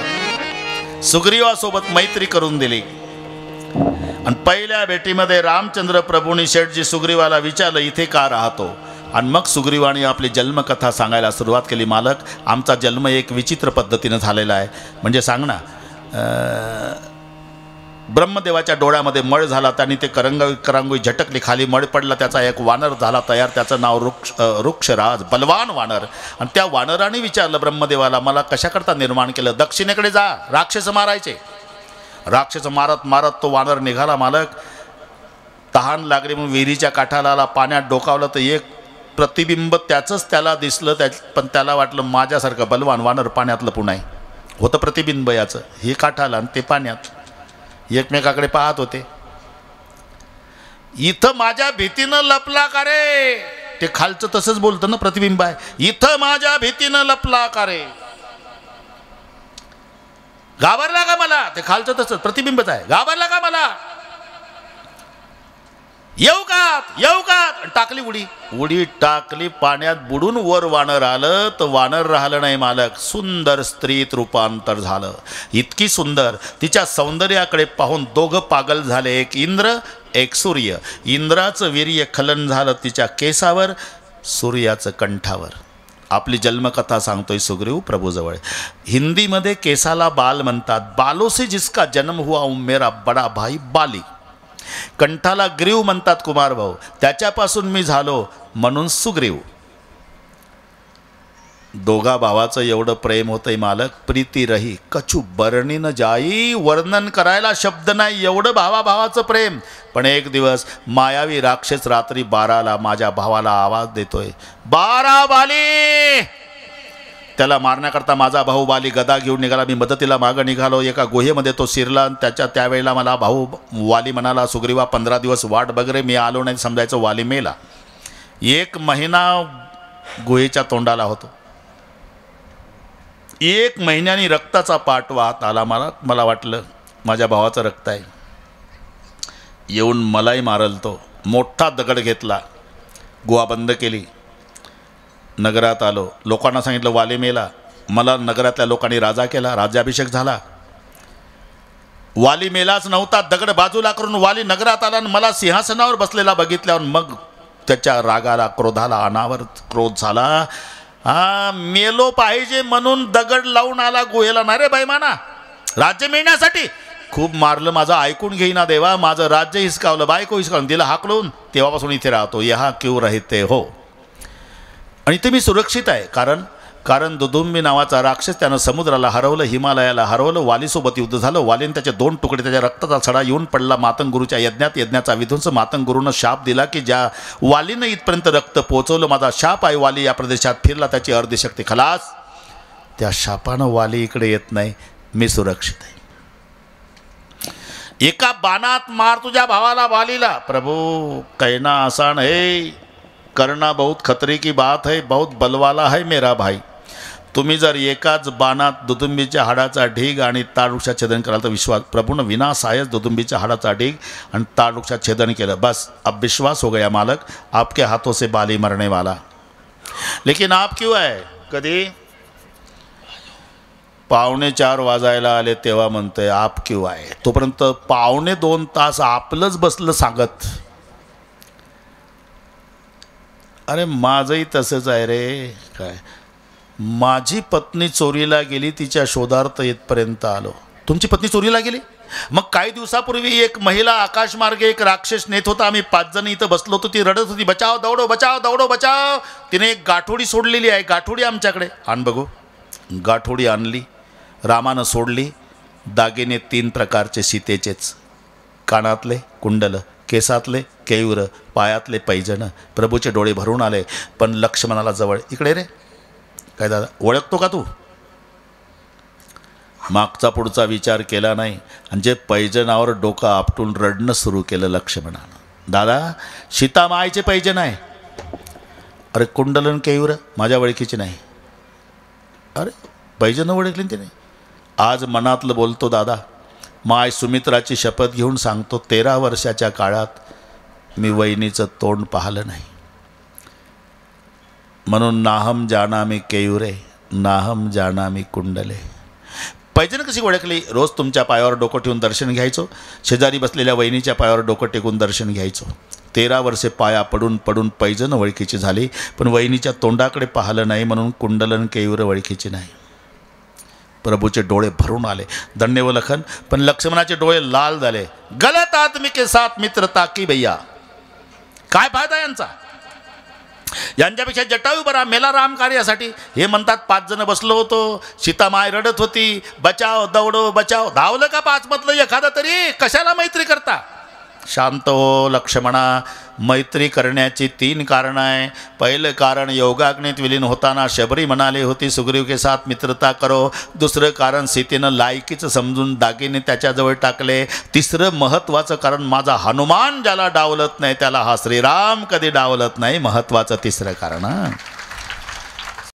सुग्रीवासोबत मैत्री करून दिली आणि पहिल्या भेटीमध्ये रामचंद्र प्रभूंनी शेठजी सुग्रीवाला विचारलं, इथे का राहतो. आणि मग सुग्रीवाने आपली जन्मकथा सांगायला सुरुवात केली. मालक, आमचा जन्म एक विचित्र पद्धतीनं झालेला आहे. म्हणजे सांग ना. ब्रह्मदेवाच्या डोळ्यामध्ये मळ झाला, त्यांनी ते करांगोळी झटकली, खाली मळ पडला, त्याचा एक वानर झाला तयार. त्याचं नाव वृक्षराज, बलवान वानर. आणि त्या वानराने विचारलं ब्रह्मदेवाला, मला कशाकरता निर्माण केलं. दक्षिणेकडे जा, राक्षस मारायचे. राक्षस मारत मारत तो वानर निघाला. मालक, तहान लागली म्हणून विहिरीच्या काठाला आला, पाण्यात डोकावलं तर एक प्रतिबिंब त्याचंच त्याला दिसलं. पण त्याला वाटलं माझ्यासारखं बलवान वानर पाण्यात लपून आहे. होतं प्रतिबिंब याचं. हे काठाला आणि ते पाण्यात एकमेकाकडे पाहत होते. इथं माझ्या भीतीनं लपला का रे. ते खालचं तसंच बोलतं ना, प्रतिबिंब आहे. इथं माझ्या भीतीनं लपला का रे. घाबरला का मला. ते खालचं तसंच प्रतिबिंबच आहे. घाबरला का मला. येऊ का टाकली उडी. उडी टाकली, पाण्यात बुडून वर वानर आलं तर वानर राहिलं नाही मालक, सुंदर स्त्रीत रूपांतर झालं. इतकी सुंदर, तिच्या सौंदर्याकडे पाहून दोघं पागल झाले. एक इंद्र, एक सूर्य. इंद्राचं वीर्य खलन झालं तिच्या केसावर, सूर्याचं कंठावर. आपली जन्मकथा सांगतोय सुग्रीव प्रभूजवळ. हिंदीमध्ये केसाला बाल म्हणतात. बालों से जिसका जन्म हुआ मेरा बडा भाई बाली. कंठाला ग्रीव म्हणतात कुमार भाऊ, त्याच्यापासून मी झालो म्हणून सुग्रीव. दोघा भावाचं एवढं प्रेम होतंय मालक, प्रीती रही कछु बरणी न जाई. वर्णन करायला शब्द नाही, एवढं भावाभावाचं प्रेम. पण एक दिवस मायावी राक्षस रात्री 12ला माझ्या भावाला आवाज देतोय, 12 बाली. त्याला मारण्याकरता माझा भाऊ बाली गदा घेऊन निघाला. मी मदतीला मागं निघालो. एका गुहेमध्ये तो शिरला. त्यावेळेला मला भाऊ वाली म्हणाला, सुग्रीवा 15 दिवस वाट बघ रे, मी आलो नाही. समजायचं वाली मेला. 1 महिना गुहेच्या तोंडाला होतो. 1 महिन्यानी रक्ताचा पाट वाहत आला. मला वाटलं माझ्या भावाचं रक्त आहे. येऊन मलाही मारल तो. मोठा दगड घेतला, गुहा बंद केली, नगरात आलो. लोकांना सांगितलं वाली मेला. मला नगरातल्या लोकांनी राजा केला, राज्याभिषेक झाला. वाली मेलाच नव्हता, दगड बाजूला करून वाली नगरात आला आणि मला सिंहासनावर बसलेला बघितल्यावर मग त्याच्या रागाला, क्रोधाला अनावर्त क्रोध झाला. मेलो पाहिजे म्हणून दगड लावून आला गुहेला. ना रे बैमाना, राज्य मिळण्यासाठी खूप मारलं, माझं ऐकून घेईना देवा, माझं राज्य हिसकावलं, बायको हिसकावलं, दिलं हाकलून. तेव्हापासून इथे राहतो. यहाँ क्यों रहते हो. आणि इथे मी सुरक्षित आहे. कारण दुदुंबी नावाचा राक्षस त्यानं समुद्राला हरवलं, हिमालयाला हरवलं. वालीसोबत युद्ध झालं. वालीने त्याचे 2 तुकडे, त्याच्या रक्ताचा सडा येऊन पडला मातंगुरूच्या यज्ञात. यज्ञाचा विध्वंस. मातंगुरूनं शाप दिला की ज्या वालीनं इथपर्यंत रक्त पोहोचवलं, माझा शाप आहे. वाली या प्रदेशात फिरला, त्याची अर्धी शक्ती खलास. त्या शापानं वाली इकडे येत नाही. मी सुरक्षित आहे. एका बाणात मार तुझ्या भावाला वालीला. प्रभू कहना आसान है, करना बहुत खतरे की बात है, बहुत बलवाला है मेरा भाई. तुम्ही जर एकाच बाणात दुदुंबीच्या हाडाचा ढीग आणि ताडवृक्षात छेदन कराल तर विश्वास. प्रभूनं विनासायच दुदुंबीच्या हाडाचा ढीग आणि ताडवृक्षात छेदन केलं. बस अब विश्वास हो गया मालक, आपके हाथों से बाली मरने वाला. लेकिन आप क्यों आहे. कधी 3:45 वाजायला आले तेव्हा म्हणतोय आप क्यों आहे. तोपर्यंत 1.25 तास आपलंच बसलं सांगत. अरे माझंही तसंच आहे रे. काय, माझी पत्नी चोरीला गेली, तिच्या शोधार्थ येतपर्यंत आलो. तुमची पत्नी चोरीला गेली. मग काही दिवसापूर्वी एक महिला आकाशमार्गे एक राक्षस नेत होता. आम्ही 5 जण इथं बसलो होतो. ती रडत होती, बचाव दौडो बचाव दौडो बचाव. तिने एक गाठोडी सोडलेली आहे. गाठोडी आमच्याकडे आण बघू. गाठोडी आणली, रामानं सोडली. दागिने 3 प्रकारचे सीतेचेच. कानातले कुंडल, केसातले केयूर, पायातले पैजण. प्रभूचे डोळे भरून आले. पण लक्ष्मणाला जवळ, इकडे रे. काय दादा, ओळखतो का तू. मागचा पुढचा विचार केला नाही आणि जे पैजणावर डोकं आपटून रडणं सुरू केलं लक्ष्मणानं. दादा, सीतामाईचे पैजण आहे. अरे कुंडलन केयूर माझ्या ओळखीचे नाही. अरे पैजणं ओळखली तिने. आज मनातलं बोलतो दादा. माय सुमित्राची शपथ घेऊन सांगतो, 13 वर्षाच्या काळात मी वहिनीचं तोंड पाहिलं नाही. म्हणून नाहम जानामी केयुरे, नाहम जानामी कुंडले. पैजण कशी ओळखली. रोज तुमच्या पायावर डोकं ठेवून दर्शन घ्यायचो. शेजारी बसलेल्या वहिनीच्या पायावर डोकं टेकून दर्शन घ्यायचो. 13 वर्षे पाया पडून पडून पैजण ओळखीची झाली, पण वहिनीच्या तोंडाकडे पाहिलं नाही म्हणून कुंडलन केयूर ओळखीची नाही. प्रभूचे डोळे भरून आले. धन्य व लखन. पण लक्ष्मणाचे डोळे लाल झाले. गलत आदमी के साथ मित्रता की भैया. काय फायदा यांचा. यांच्यापेक्षा जटायू बरा मेला राम कार्यासाठी. हे म्हणतात 5 जण बसलो होतो, सीतामाय रडत होती, बचाव दौडो बचाव. धावलं का 5 मधलं एखादा तरी. कशाला मैत्री करता. शांत हो लक्ष्मणा. मैत्री करण्याची 3 कारणं आहे. पहिलं कारण, योगाग्नीत विलीन होताना शबरी म्हणाली होती सुग्रीव के साथ मित्रता करो. दुसरं कारण, सीतेनं लायकीचं समजून दागिने त्याच्याजवळ टाकले. तिसरं महत्त्वाचं कारण, माझा हनुमान ज्याला डावलत नाही त्याला हा श्रीराम कधी डावलत नाही. महत्त्वाचं 3रं कारण.